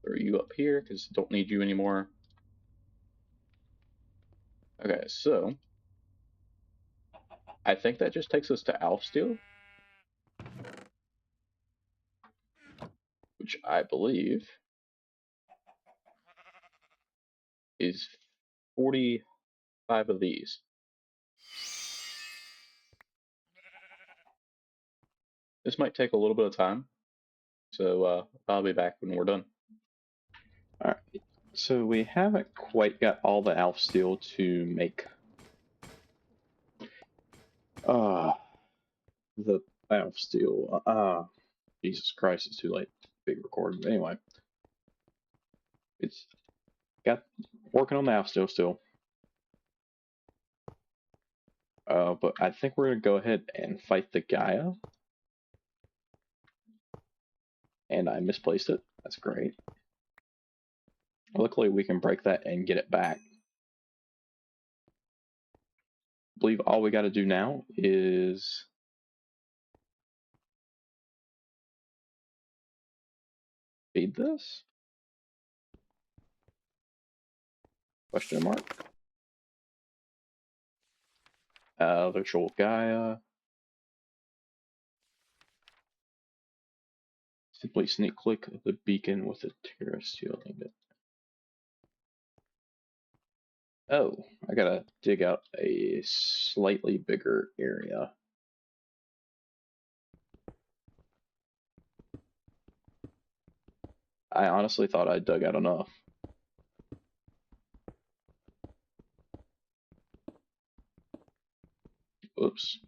Throw you up here, because don't need you anymore. Okay, so I think that just takes us to Alf Steel, which I believe is 45 of these. This might take a little bit of time, so I'll be back when we're done. Alright, so we haven't quite got all the Alf Steel to make the Alf Steel. Jesus Christ, it's too late. Big recording. But anyway, it's got working on the Alf Steel still. But I think we're gonna go ahead and fight the Gaia. And I misplaced it. That's great. Luckily, we can break that and get it back. I believe all we got to do now is feed this? Question mark. Virtual Gaia. Simply sneak click the beacon with a Terra Steel ingot. Oh, I gotta dig out a slightly bigger area. I honestly thought I dug out enough. Oops.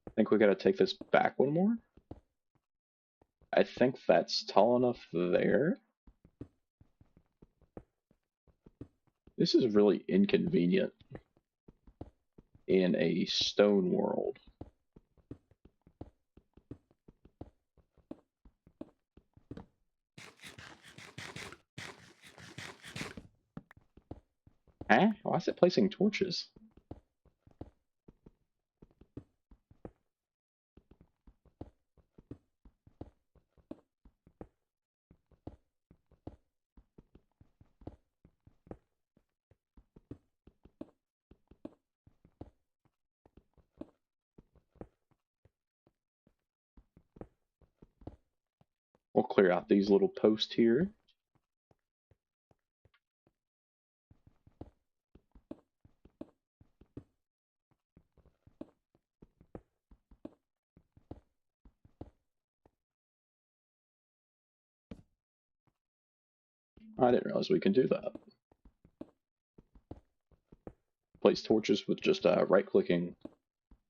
I think we gotta take this back one more. I think that's tall enough there. This is really inconvenient in a stone world. Huh? Why is it placing torches? We'll clear out these little posts here. I didn't realize we can do that. Place torches with just right-clicking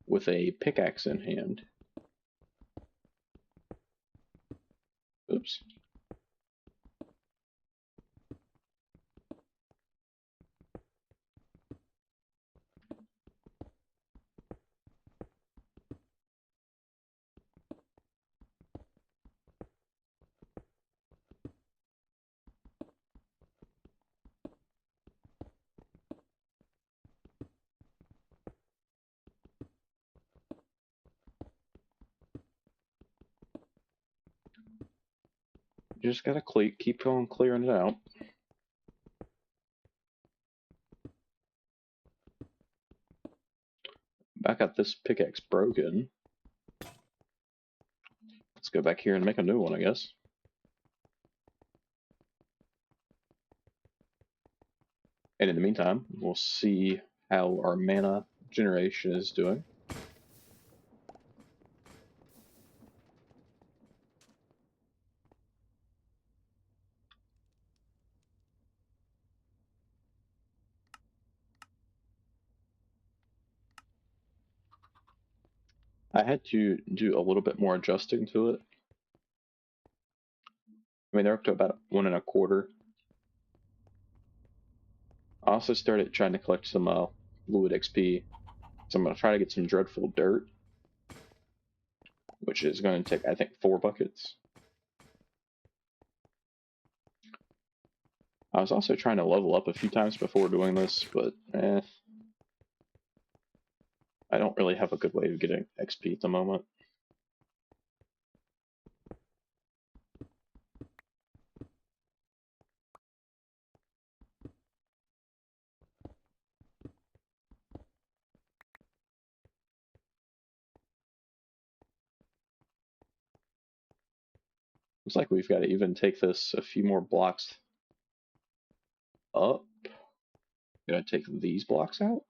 with a pickaxe in hand. Oops. You just gotta keep on clearing it out. Back got this pickaxe broken. Let's go back here and make a new one, I guess. And in the meantime, we'll see how our mana generation is doing. I had to do a little bit more adjusting to it. I mean, they're up to about 1.25. I also started trying to collect some fluid XP. So I'm going to try to get some dreadful dirt, which is going to take, I think, 4 buckets. I was also trying to level up a few times before doing this, but I don't really have a good way of getting XP at the moment. Looks like we've got to even take this a few more blocks up. Gotta take these blocks out.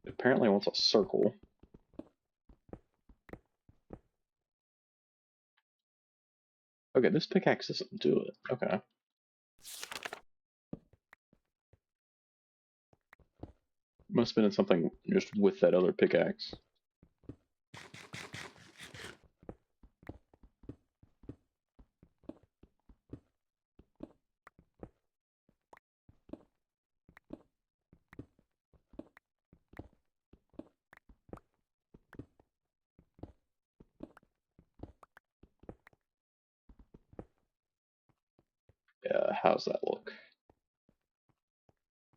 Apparently wants a circle. Okay, this pickaxe doesn't do it. Okay. Must have been something just with that other pickaxe. Yeah, how's that look?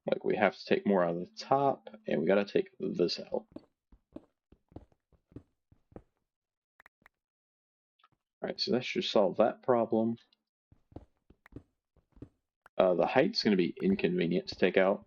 Like, we have to take more out of the top, and we gotta take this out. Alright, so that should solve that problem. The height's gonna be inconvenient to take out.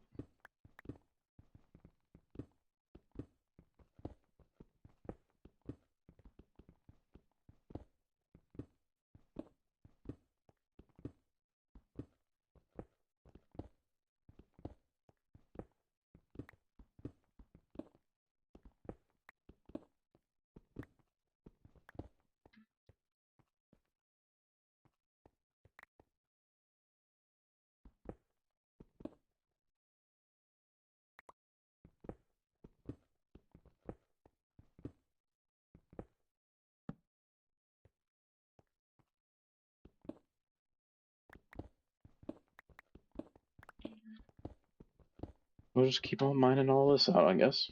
We'll just keep on mining all this out, I guess.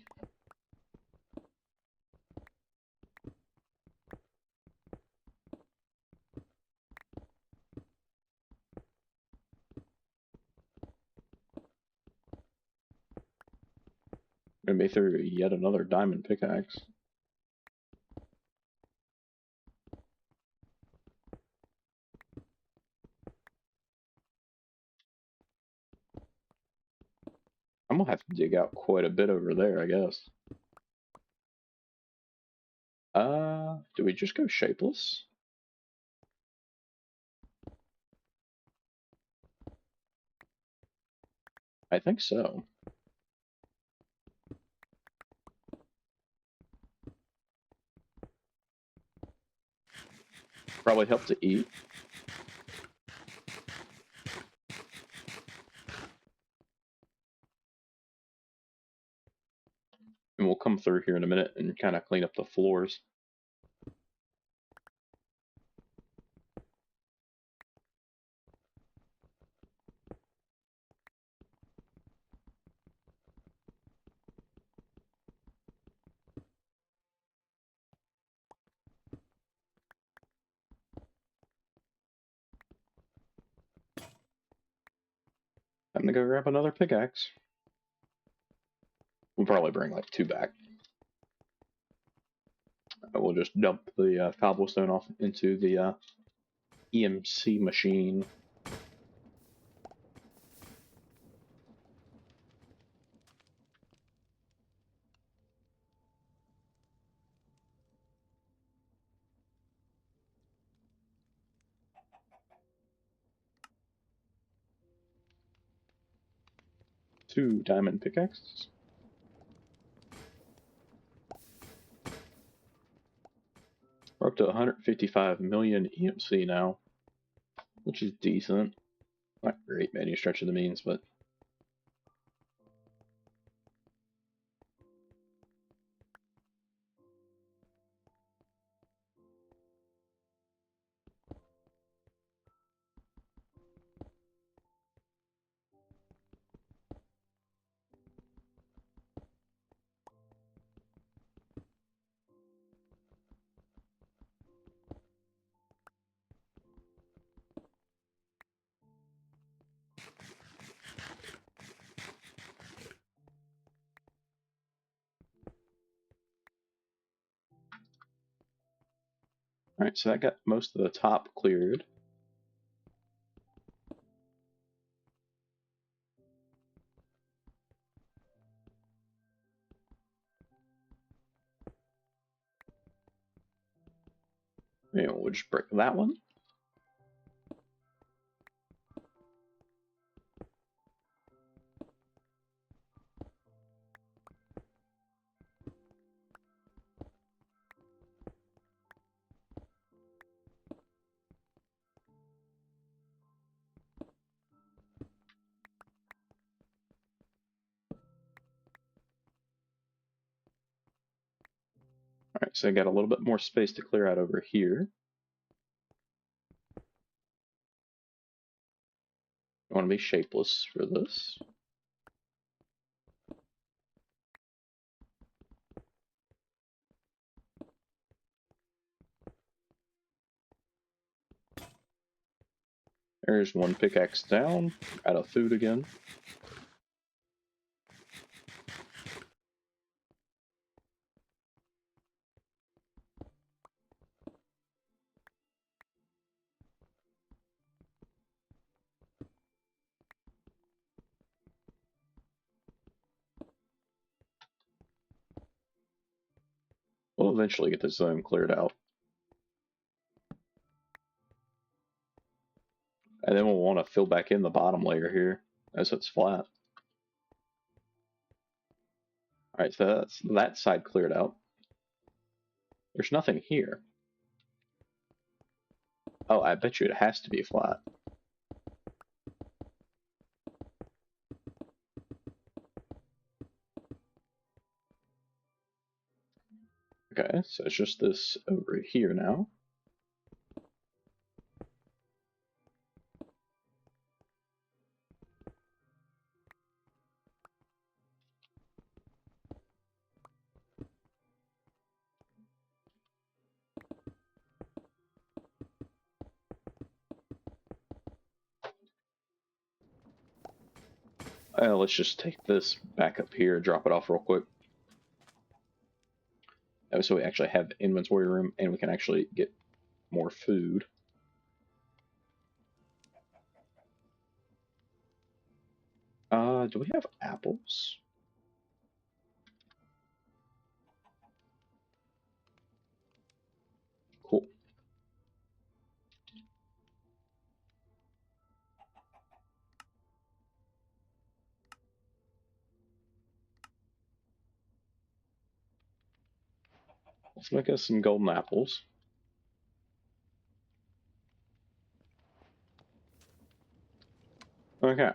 Maybe through yet another diamond pickaxe. I'm gonna have to dig out quite a bit over there, I guess. Do we just go shapeless? I think so. Probably help to eat. And we'll come through here in a minute and kind of clean up the floors. Time to go grab another pickaxe. We'll probably bring like 2 back. We'll just dump the cobblestone off into the EMC machine. 2 diamond pickaxes. We're up to 155 million EMC now, which is decent. Not great by any stretch of the means, but alright, so that got most of the top cleared. And we'll just break that one. Alright, so I got a little bit more space to clear out over here. I want to be shapeless for this. There's one pickaxe down, out of food again. We'll eventually get this zone cleared out. And then we'll want to fill back in the bottom layer here, as it's flat. Alright, so that's that side cleared out. There's nothing here. Oh, I bet you it has to be flat. Okay, so it's just this over here now. Let's just take this back up here, drop it off real quick. So we actually have inventory room and we can actually get more food. Do we have apples? Cool. Let's make us some golden apples. Okay.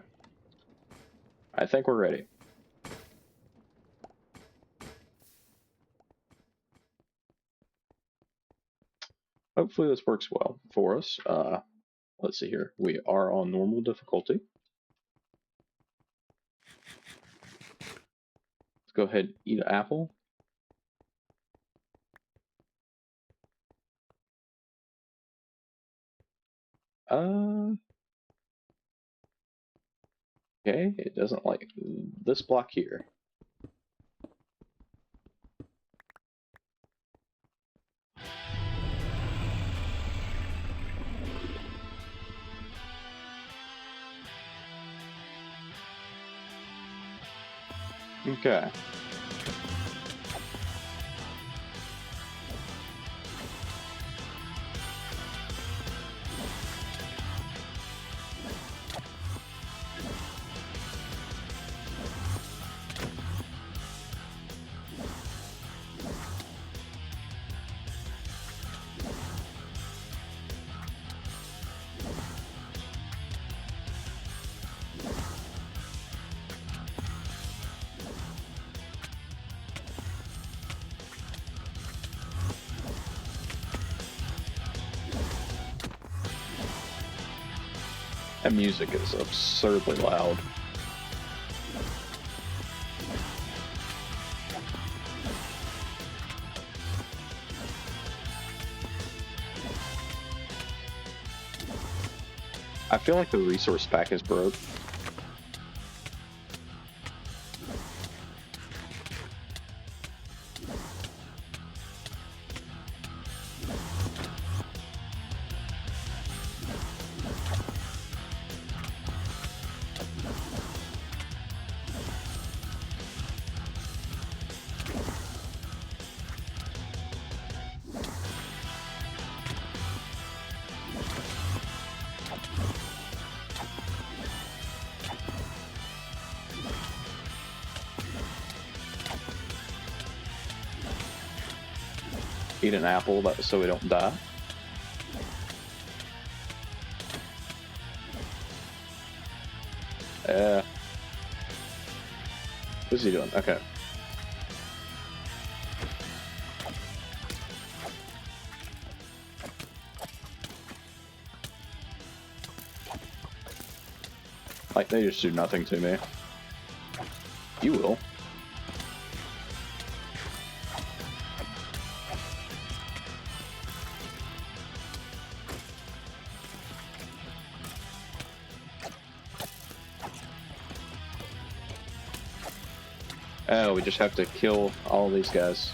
I think we're ready. Hopefully this works well for us. Let's see here. We are on normal difficulty. Let's go ahead and eat an apple. Okay, it doesn't like this block here. Okay. That music is absurdly loud. I feel like the resource pack is broke. Eat an apple so we don't die. What's he doing? Okay. Like, they just do nothing to me. You will. Oh, we just have to kill all these guys.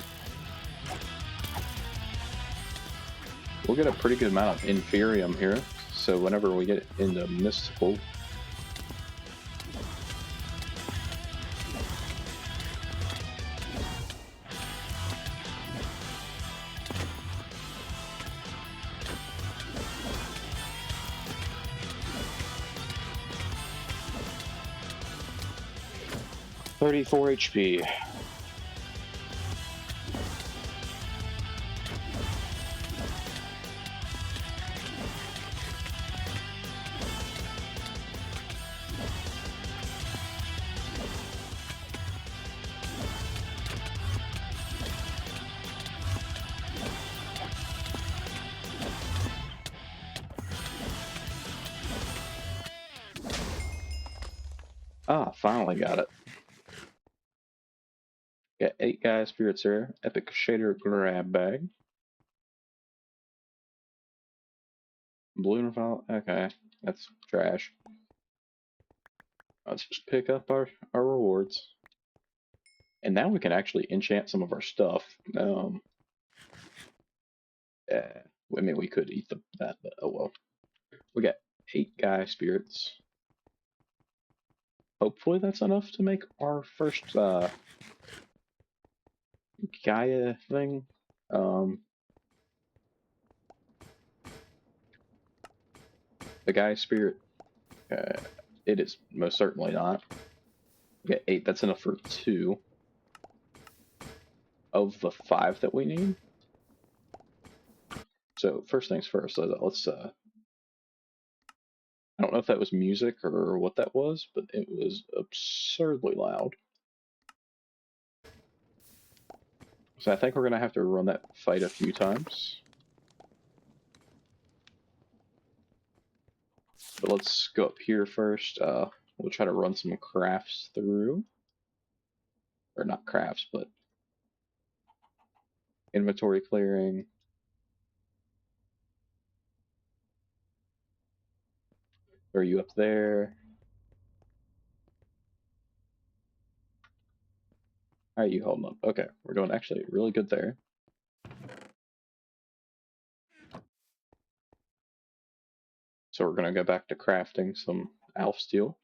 We'll get a pretty good amount of Inferium here, so whenever we get into Mystical... .34 HP. Ah, finally got it. Got 8 guy spirits here. Epic Shader grab bag. Balloon file. Okay, that's trash. Let's just pick up our rewards. And now we can actually enchant some of our stuff. Yeah, I mean, we could eat that, but oh well. We got 8 guy spirits. Hopefully that's enough to make our first Gaia thing. The Gaia spirit, it is most certainly not. We got 8, that's enough for 2 of the 5 that we need. So first things first, let's I don't know if that was music or what that was, but it was absurdly loud. So I think we're gonna have to run that fight a few times. But let's go up here first. We'll try to run some crafts through. Or not crafts, but inventory clearing. Are you up there? How are you holding up? Okay, we're doing actually really good there. So we're gonna go back to crafting some Alf steel.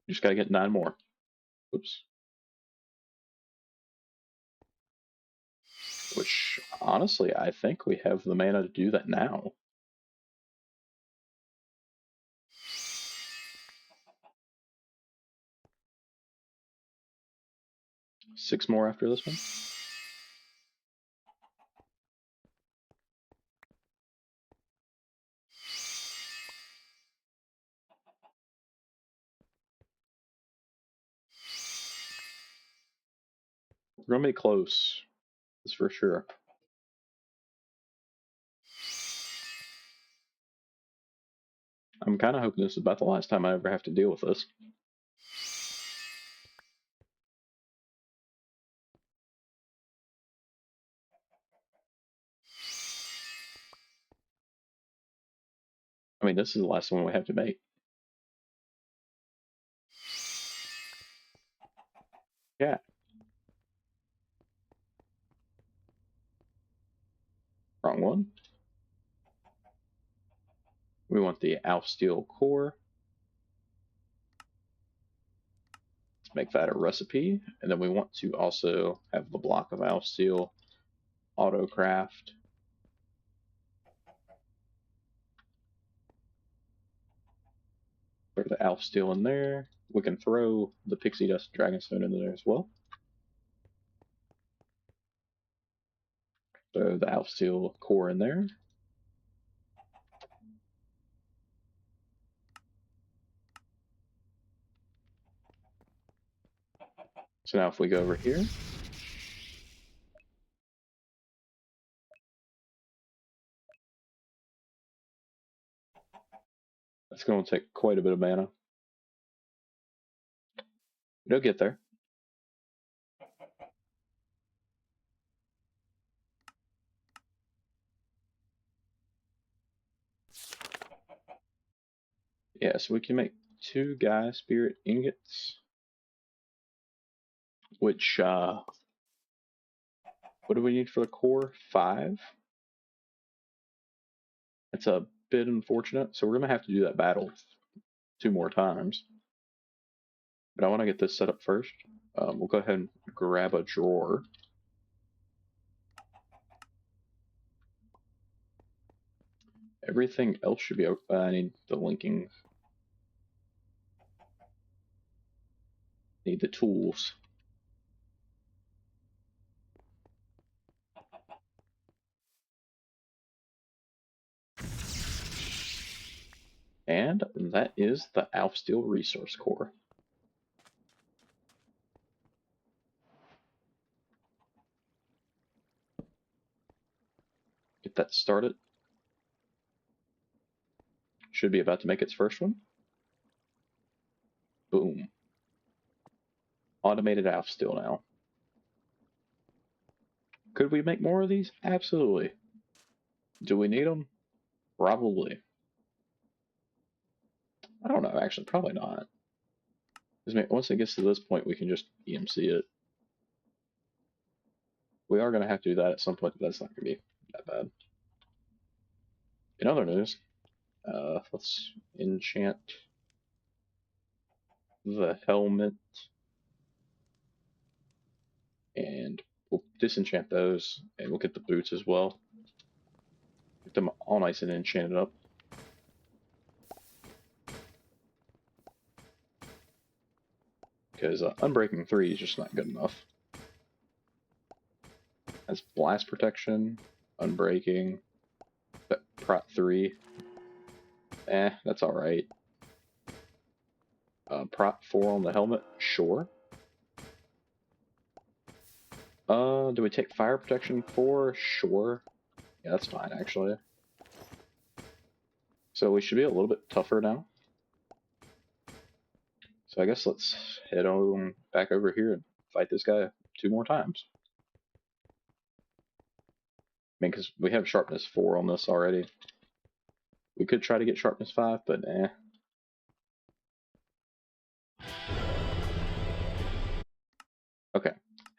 Just gotta get 9 more. Oops. Which, honestly, I think we have the mana to do that now. Six more after this one. We're gonna be close. That's for sure. I'm kind of hoping this is about the last time I ever have to deal with this. I mean, this is the last one we have to make. Yeah. Wrong one. We want the Alf Steel core. Let's make that a recipe. And then we want to also have the block of Alf Steel autocraft. Throw the Alf Steel in there. We can throw the Pixie Dust Dragonstone in there as well. Throw the Alf Steel core in there. So now if we go over here, that's going to take quite a bit of mana. It'll get there. Yeah, so we can make 2 Gaia Spirit ingots, which, what do we need for the core? 5? That's a bit unfortunate, so we're going to have to do that battle 2 more times. But I want to get this set up first. We'll go ahead and grab a drawer. Everything else should be open. I need the linking. Need the tools. And that is the Alf Steel Resource Core. Get that started. Should be about to make its first one. Boom. Automated Alf Steel now. Could we make more of these? Absolutely. Do we need them? Probably. I don't know, actually, probably not. Because once it gets to this point, we can just EMC it. We are going to have to do that at some point, but that's not going to be that bad. In other news, let's enchant the helmet. And we'll disenchant those, and we'll get the boots as well. Get them all nice and enchanted up. Because Unbreaking 3 is just not good enough. That's Blast Protection, Unbreaking, but Prot 3. That's alright. Prot 4 on the helmet, sure. Do we take Fire Protection 4? Sure. Yeah, that's fine, actually. So we should be a little bit tougher now. So I guess let's head on back over here and fight this guy 2 more times. I mean, because we have Sharpness 4 on this already. We could try to get Sharpness 5, but eh. Okay,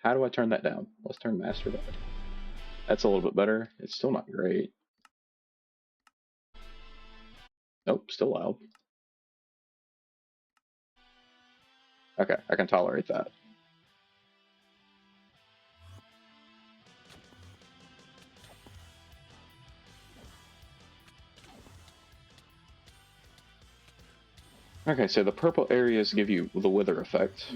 how do I turn that down? Let's turn Master down. That's a little bit better. It's still not great. Nope, still loud. Okay, I can tolerate that. Okay, so the purple areas give you the wither effect.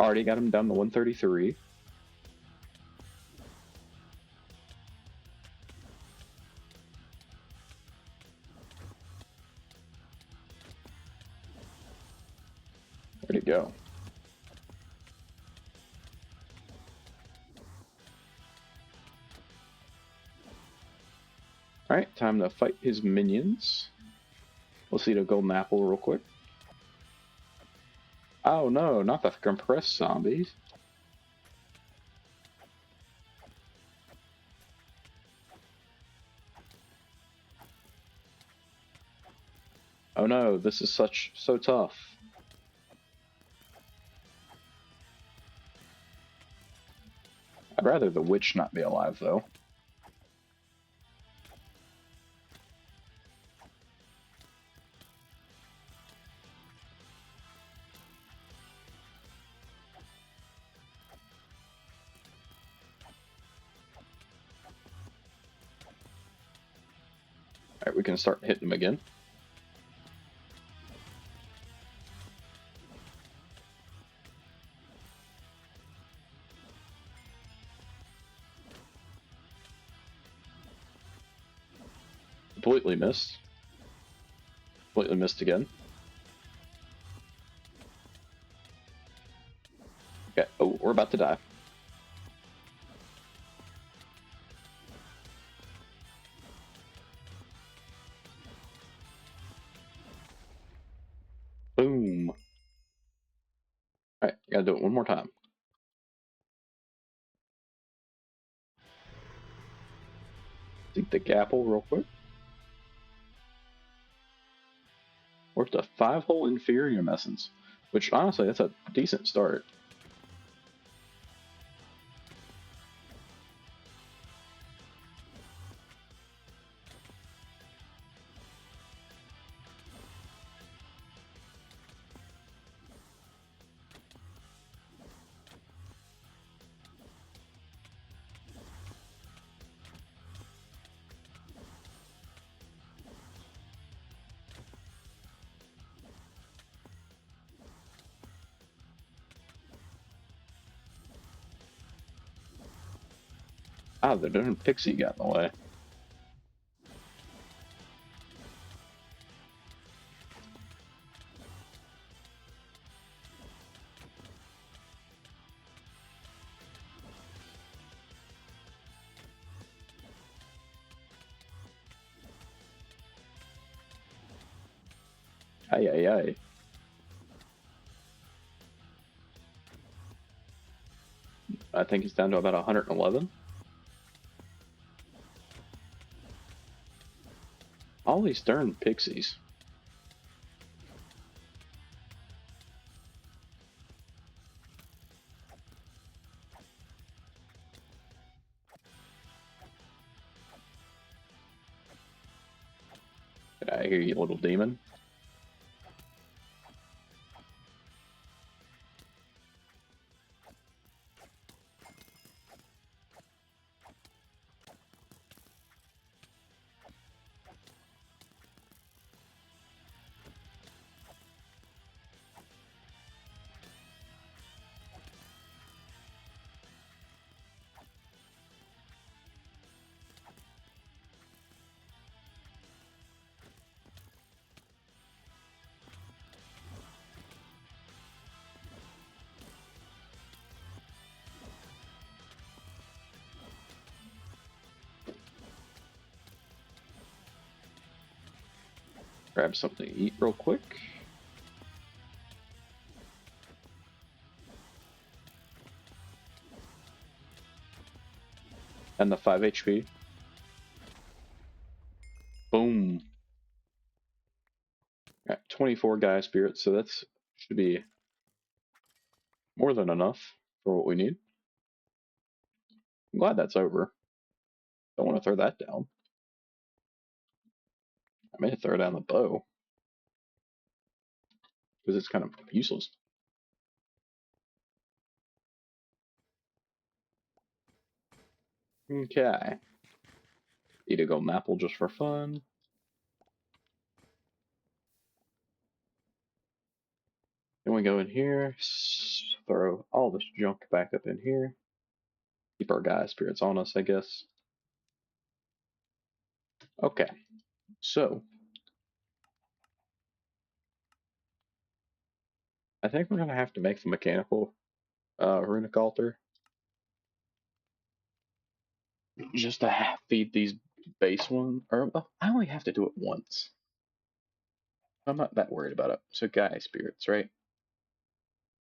Already got him down to 133. Where'd it go? Alright, time to fight his minions. We'll see the golden apple real quick. Oh no, not the compressed zombies. Oh no, this is so tough. I'd rather the witch not be alive though. Alright, we can start hitting him again. Completely missed. Completely missed again. Okay, oh, we're about to die. Boom. Alright, gotta do it one more time. Take the apple real quick. Worth a 5-hole Inferium Essence, which honestly, that's a decent start. Ah, the different pixie got in the way. Ay, ay, ay. I think he's down to about 111. All these darn pixies. Get out of here, you little demon. Grab something to eat real quick. And the 5 HP. Boom. Got 24 Gaia Spirits, so that's should be more than enough for what we need. I'm glad that's over. Don't want to throw that down. I may throw down the bow, because it's kind of useless. Okay. Eat a golden apple just for fun. Then we go in here, throw all this junk back up in here. Keep our Gaia spirits on us, I guess. Okay, so I think we're gonna have to make the mechanical runic altar just to feed these base ones. Or I only have to do it once. I'm not that worried about it. So Gaia spirits, right?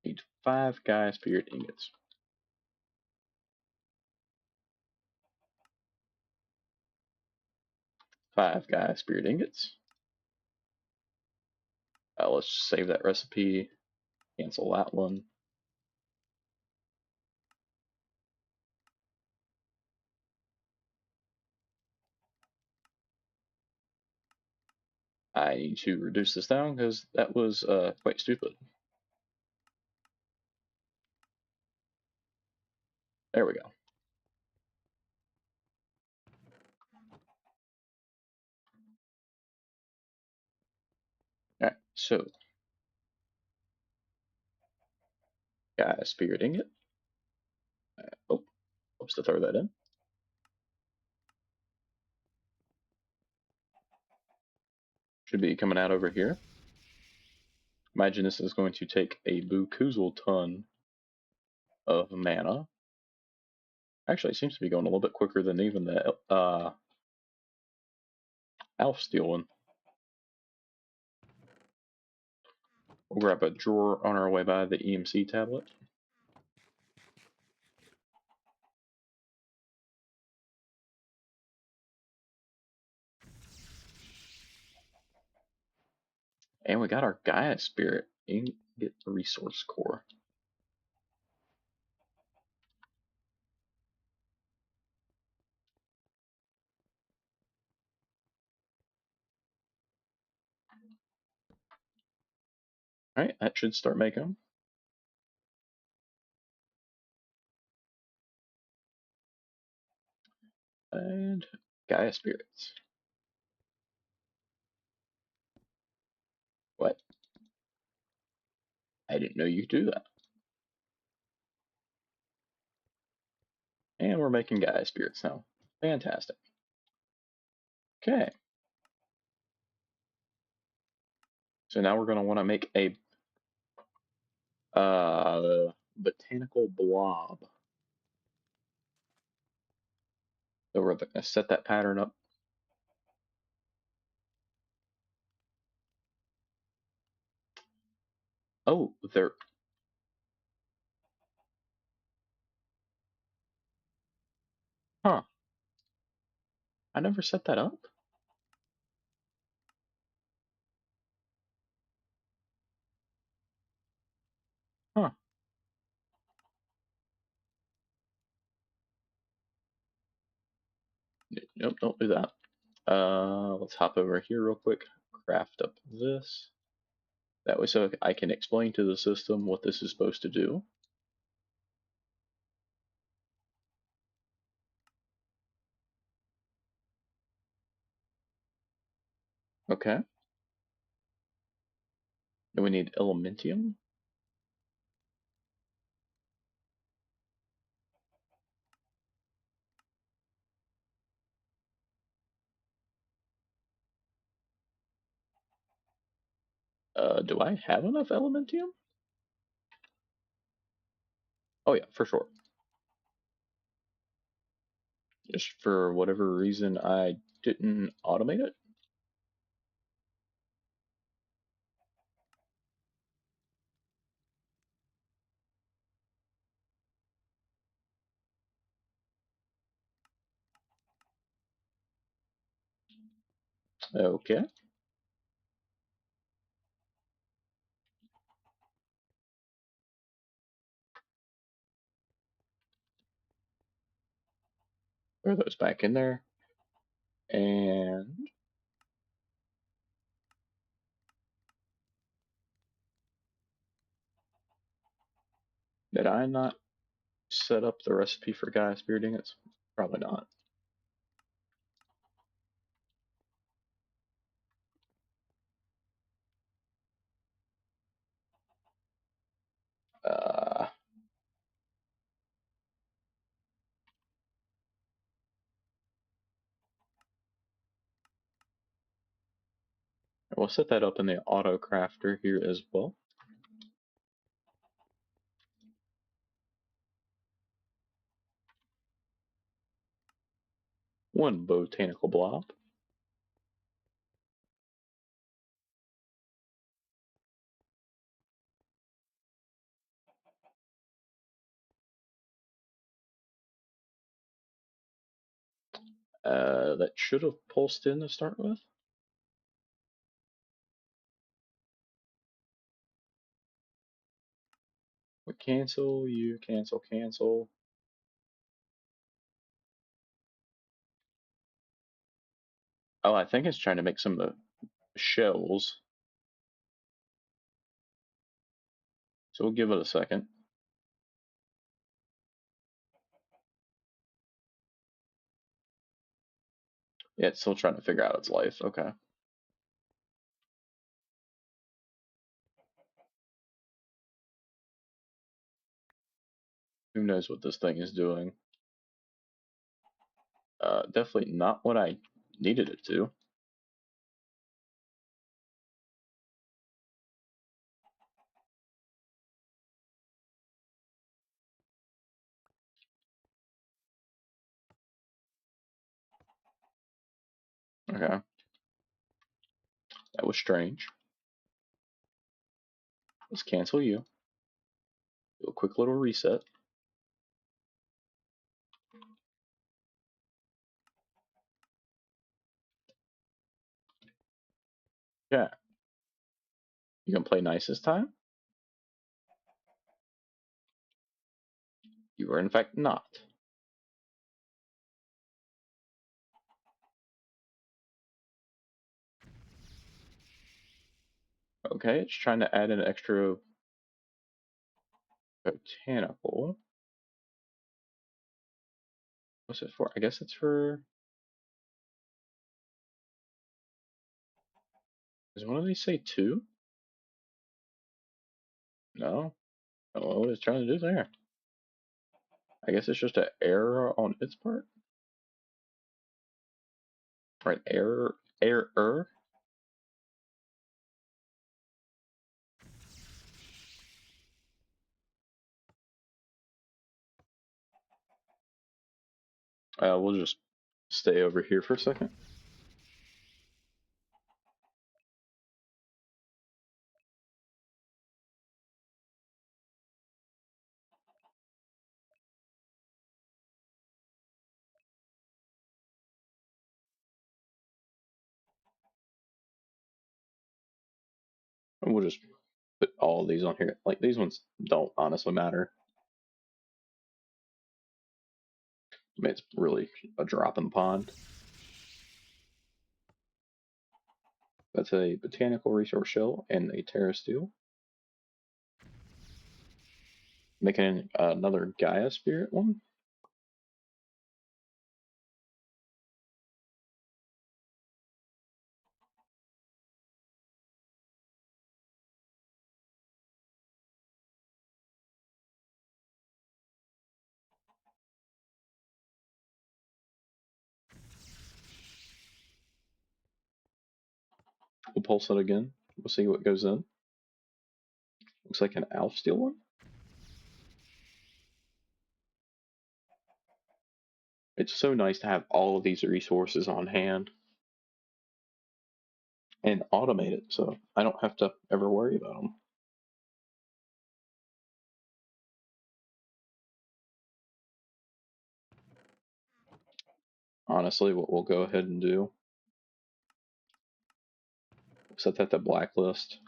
Need 5 Gaia spirit ingots. 5 Gaia spirit ingots. Let's save that recipe. Cancel that one. I need to reduce this down because that was quite stupid. There we go. Alright, so Gaia spirit ingot. Oh, supposed to throw that in. Should be coming out over here. Imagine this is going to take a Bukuzel ton of mana. Actually, it seems to be going a little bit quicker than even the Elf Steel one. We'll grab a drawer on our way by the EMC tablet. And we got our Gaia Spirit Ingot Resource Core. Alright, that should start making them. And Gaia Spirits. What? I didn't know you could do that. And we're making Gaia Spirits now. Fantastic. Okay. So now we're going to want to make a botanical blob. So we're going to set that pattern up. Oh, there. Huh. I never set that up. Huh. Nope, don't do that. Let's hop over here real quick. Craft up this. That way so I can explain to the system what this is supposed to do. Okay. Then we need elementium. Do I have enough elementium? Oh yeah, for sure. Just for whatever reason I didn't automate it. Okay. Throw those back in there. And did I not set up the recipe for Gaia Spirit Ingots? Probably not. Uh, we'll set that up in the auto crafter here as well. One botanical blob. That should have pulsed in to start with. We cancel, you cancel, cancel. Oh, I think it's trying to make some of the shells. So we'll give it a second. Yeah, it's still trying to figure out its life. Okay. Who knows what this thing is doing? Definitely not what I needed it to. Okay. That was strange. Let's cancel you. Do a quick little reset. Yeah. You gonna play nice this time? You were in fact not. Okay, it's trying to add an extra botanical. What's it for? I guess it's for. Does one of these say two? No. I don't know what it's trying to do there. I guess it's just an error on its part. Or an error. We'll just stay over here for a second. And we'll just put all of these on here. Like, these ones don't honestly matter. I mean, it's really a drop in the pond. That's a botanical resource shell and a terra steel. Making another Gaia spirit one. We'll pulse it again. We'll see what goes in. Looks like an Alf Steel one. It's so nice to have all of these resources on hand and automate it so I don't have to ever worry about them. Honestly, what we'll go ahead and do, we'll set that to blacklist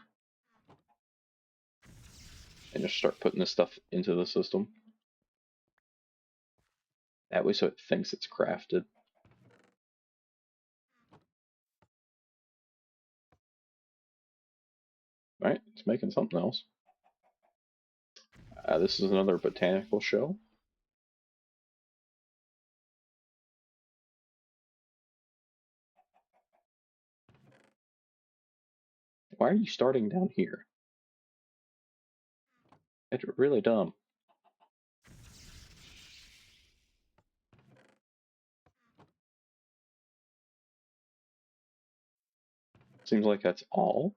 and just start putting this stuff into the system. That way so it thinks it's crafted. Right, it's making something else. This is another botanical shell. Why are you starting down here? It's really dumb. Seems like that's all.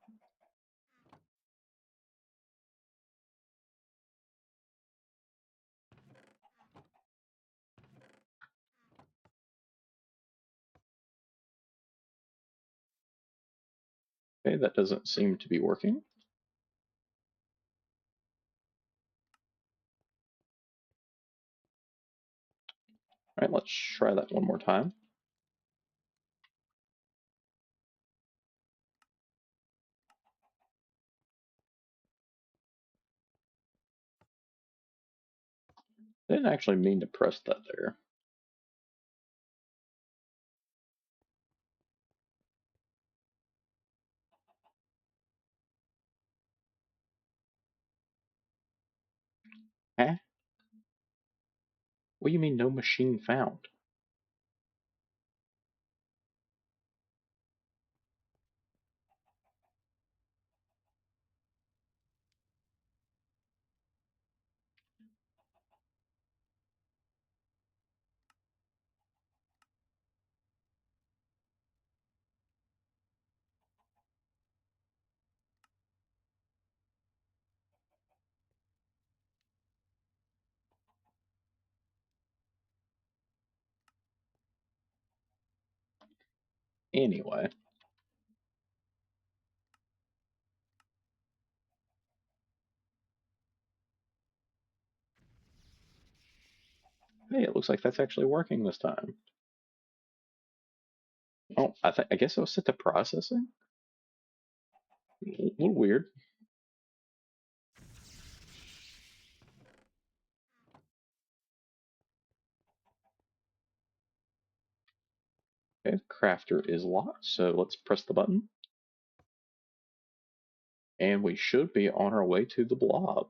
Okay, that doesn't seem to be working. All right, let's try that one more time. I didn't actually mean to press that there. Huh? What do you mean no machine found? Anyway, hey, it looks like that's actually working this time. Oh, I guess it was set to processing. A little weird. Okay, crafter is locked, so let's press the button. And we should be on our way to the blob.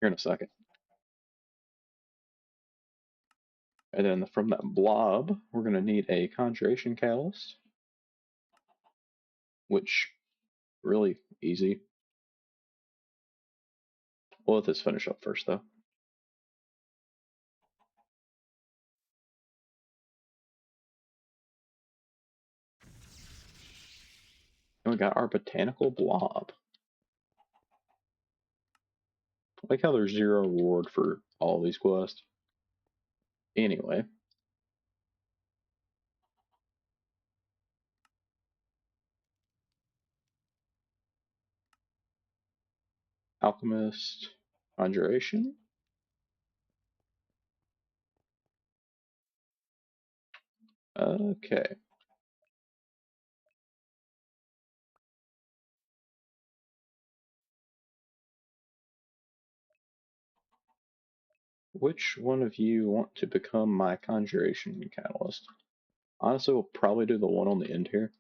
Here in a second. And then from that blob, we're going to need a conjuration catalyst, which really easy. We'll let this finish up first, though. And we got our botanical blob. I like how there's 0 reward for all these quests. Anyway, alchemist, conjuration. Okay. Which one of you want to become my conjuration catalyst? Honestly, we'll probably do the one on the end here.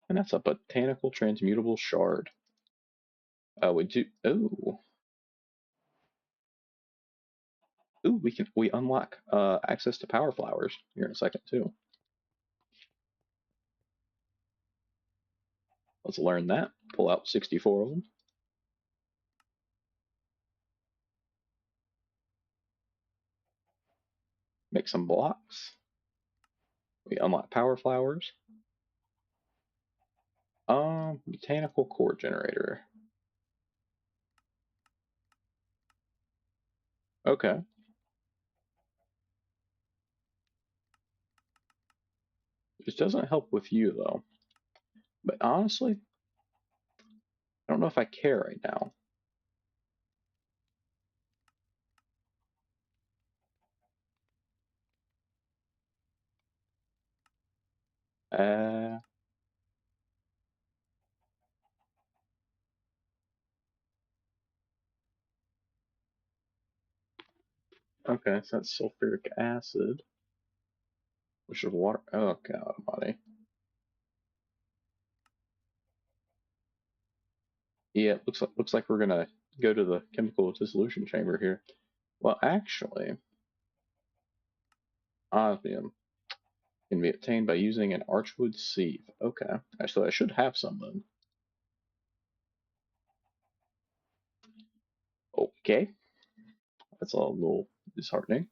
And that's a botanical transmutable shard. We do. Oh, ooh, we unlock access to power flowers here in a second too. Let's learn that. Pull out 64 of them. Make some blocks. We unlock power flowers. Botanical core generator. Okay. This doesn't help with you though. But honestly, I don't know if I care right now. Uh, okay, so that's sulfuric acid, which is water. Oh god, buddy. Yeah, it looks like we're gonna go to the chemical dissolution chamber here. Well, actually, osmium can be obtained by using an archwood sieve. Okay, so I should have some then. Okay, that's a little disheartening.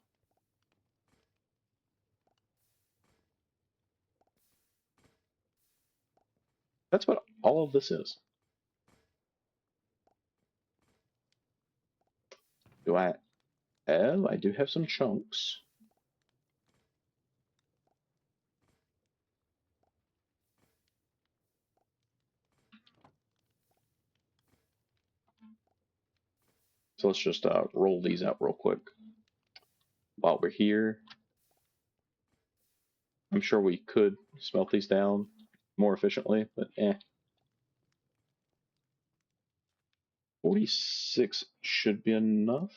That's what all of this is. Do I? Oh, I do have some chunks. So let's just roll these out real quick. While we're here, I'm sure we could smelt these down more efficiently, but 46 should be enough,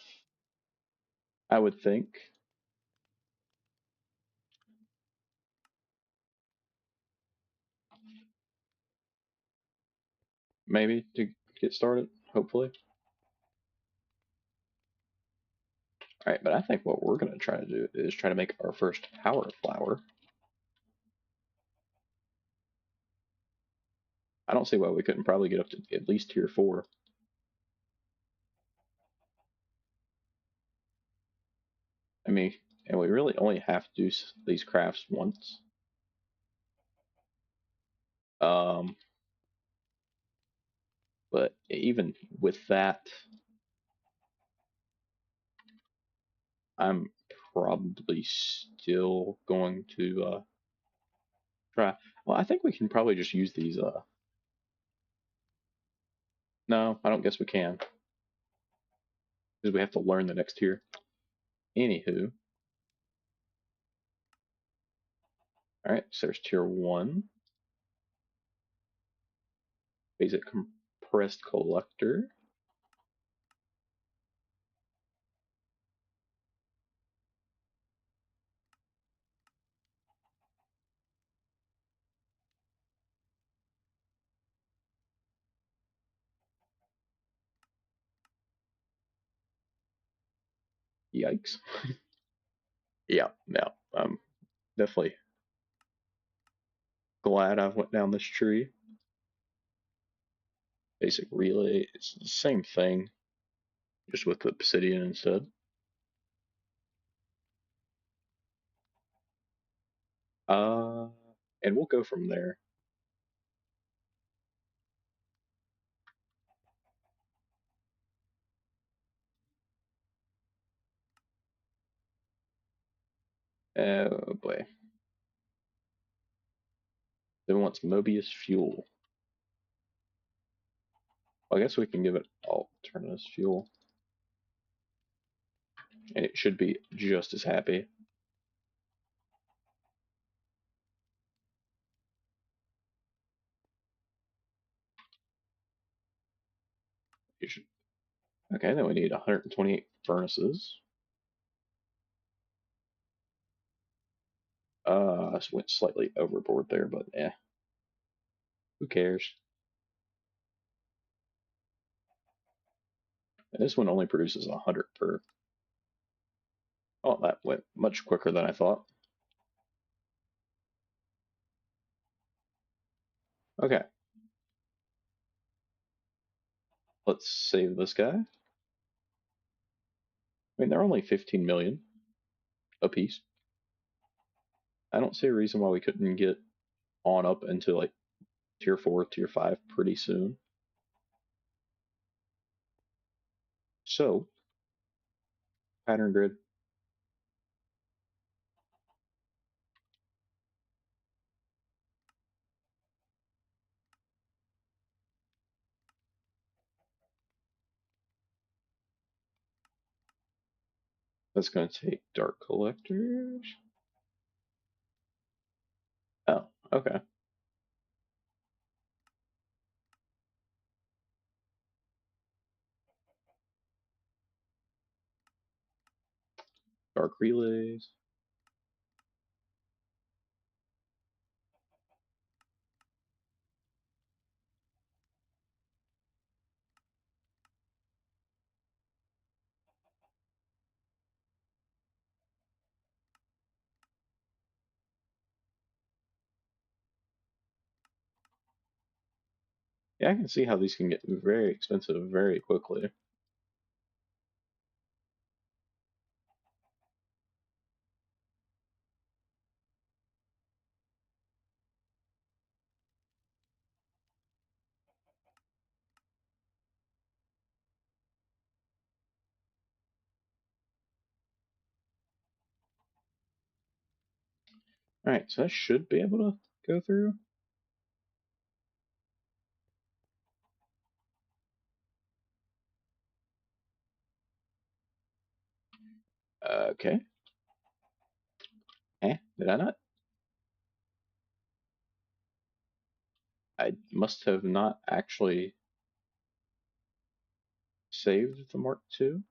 I would think. Maybe to get started, hopefully. All right, but I think what we're going to try to do is try to make our first power flower. I don't see why we couldn't probably get up to at least tier 4. I mean, and we really only have to do these crafts once. Um, but even with that, I'm probably still going to try. Well, I think we can probably just use these. No, I don't guess we can because we have to learn the next tier. Anywho, all right. So there's tier 1, basic compressed collector. Yikes. Yeah, no, I'm definitely glad I went down this tree. Basic relay, it's the same thing, just with obsidian instead. Uh, and we'll go from there. Oh boy. Then wants Mobius fuel. Well, I guess we can give it alternate fuel, and it should be just as happy. You should. Okay, then we need 128 furnaces. I went slightly overboard there, but who cares? And this one only produces 100 per. Oh, that went much quicker than I thought. Okay, let's save this guy. I mean, they're only 15 million a piece. I don't see a reason why we couldn't get on up into like tier 4, tier 5 pretty soon. So, pattern grid. That's going to take dark collectors. Oh, okay. Dark relays. Yeah, I can see how these can get very expensive very quickly. Alright, so I should be able to go through. Okay. Did I not? I must have not actually saved the Mark II.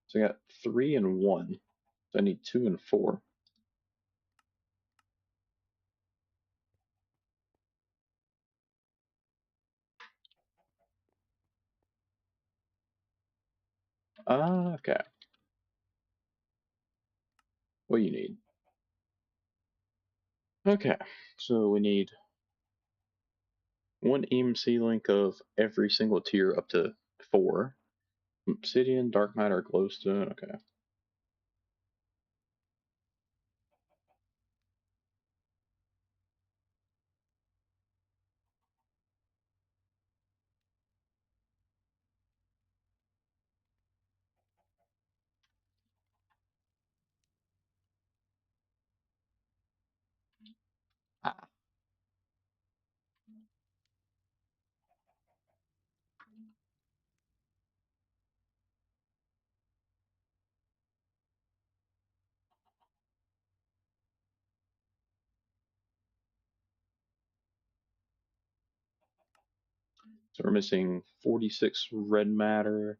So I got 3 and 1. So I need 2 and 4. Okay. What do you need? Okay. So we need one EMC link of every single tier up to 4. Obsidian, dark matter, glowstone. Okay. Ah. So we're missing 46 red matter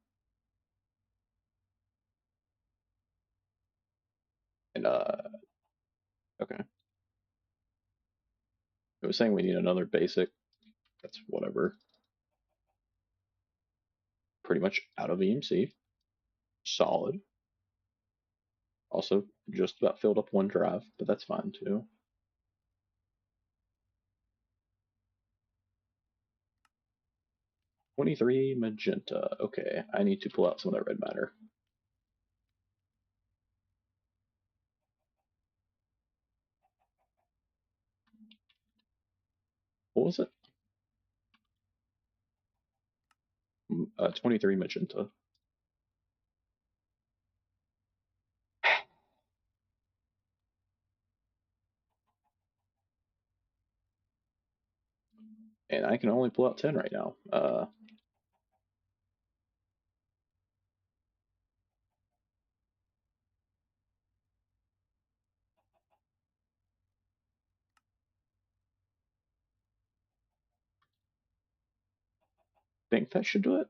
and okay. It was saying we need another basic. That's whatever. Pretty much out of EMC. Solid. Also just about filled up one drive, but that's fine too. 23 magenta. Okay, I need to pull out some of that red matter. What was it? 23 magenta. And I can only pull out 10 right now. Think that should do it.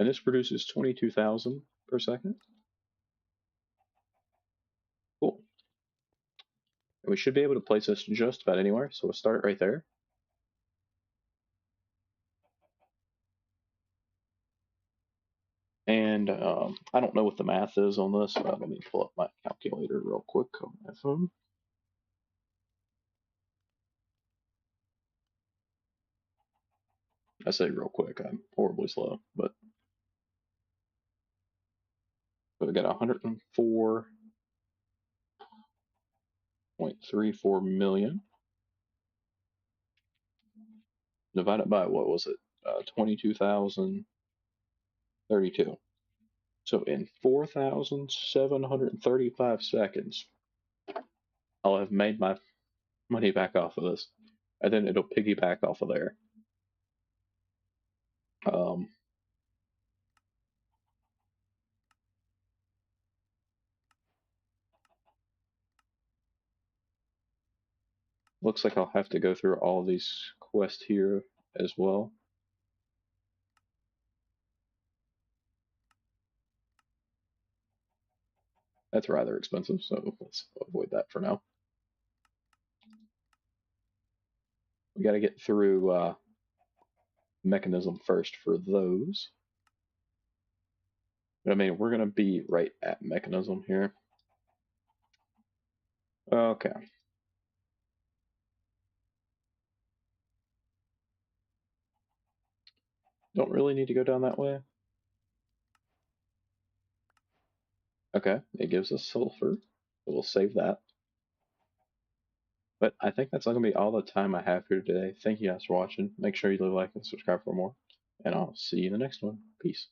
And this produces 22,000 per second. Cool. And we should be able to place this just about anywhere, so we'll start right there. And I don't know what the math is on this. Let me pull up my calculator real quick on my phone. I say real quick, I'm horribly slow, but we got 104.34 million divided by what was it? 22,032. So in 4,735 seconds, I'll have made my money back off of this, and then it'll piggyback off of there. Um, Looks like I'll have to go through all these quests here as well. That's rather expensive, so let's avoid that for now. We got to get through mechanism first for those. But I mean, we're gonna be right at mechanism here. Okay. Don't really need to go down that way. Okay, it gives us sulfur. So we'll save that. But I think that's going to be all the time I have here today. Thank you guys for watching. Make sure you leave a like and subscribe for more. And I'll see you in the next one. Peace.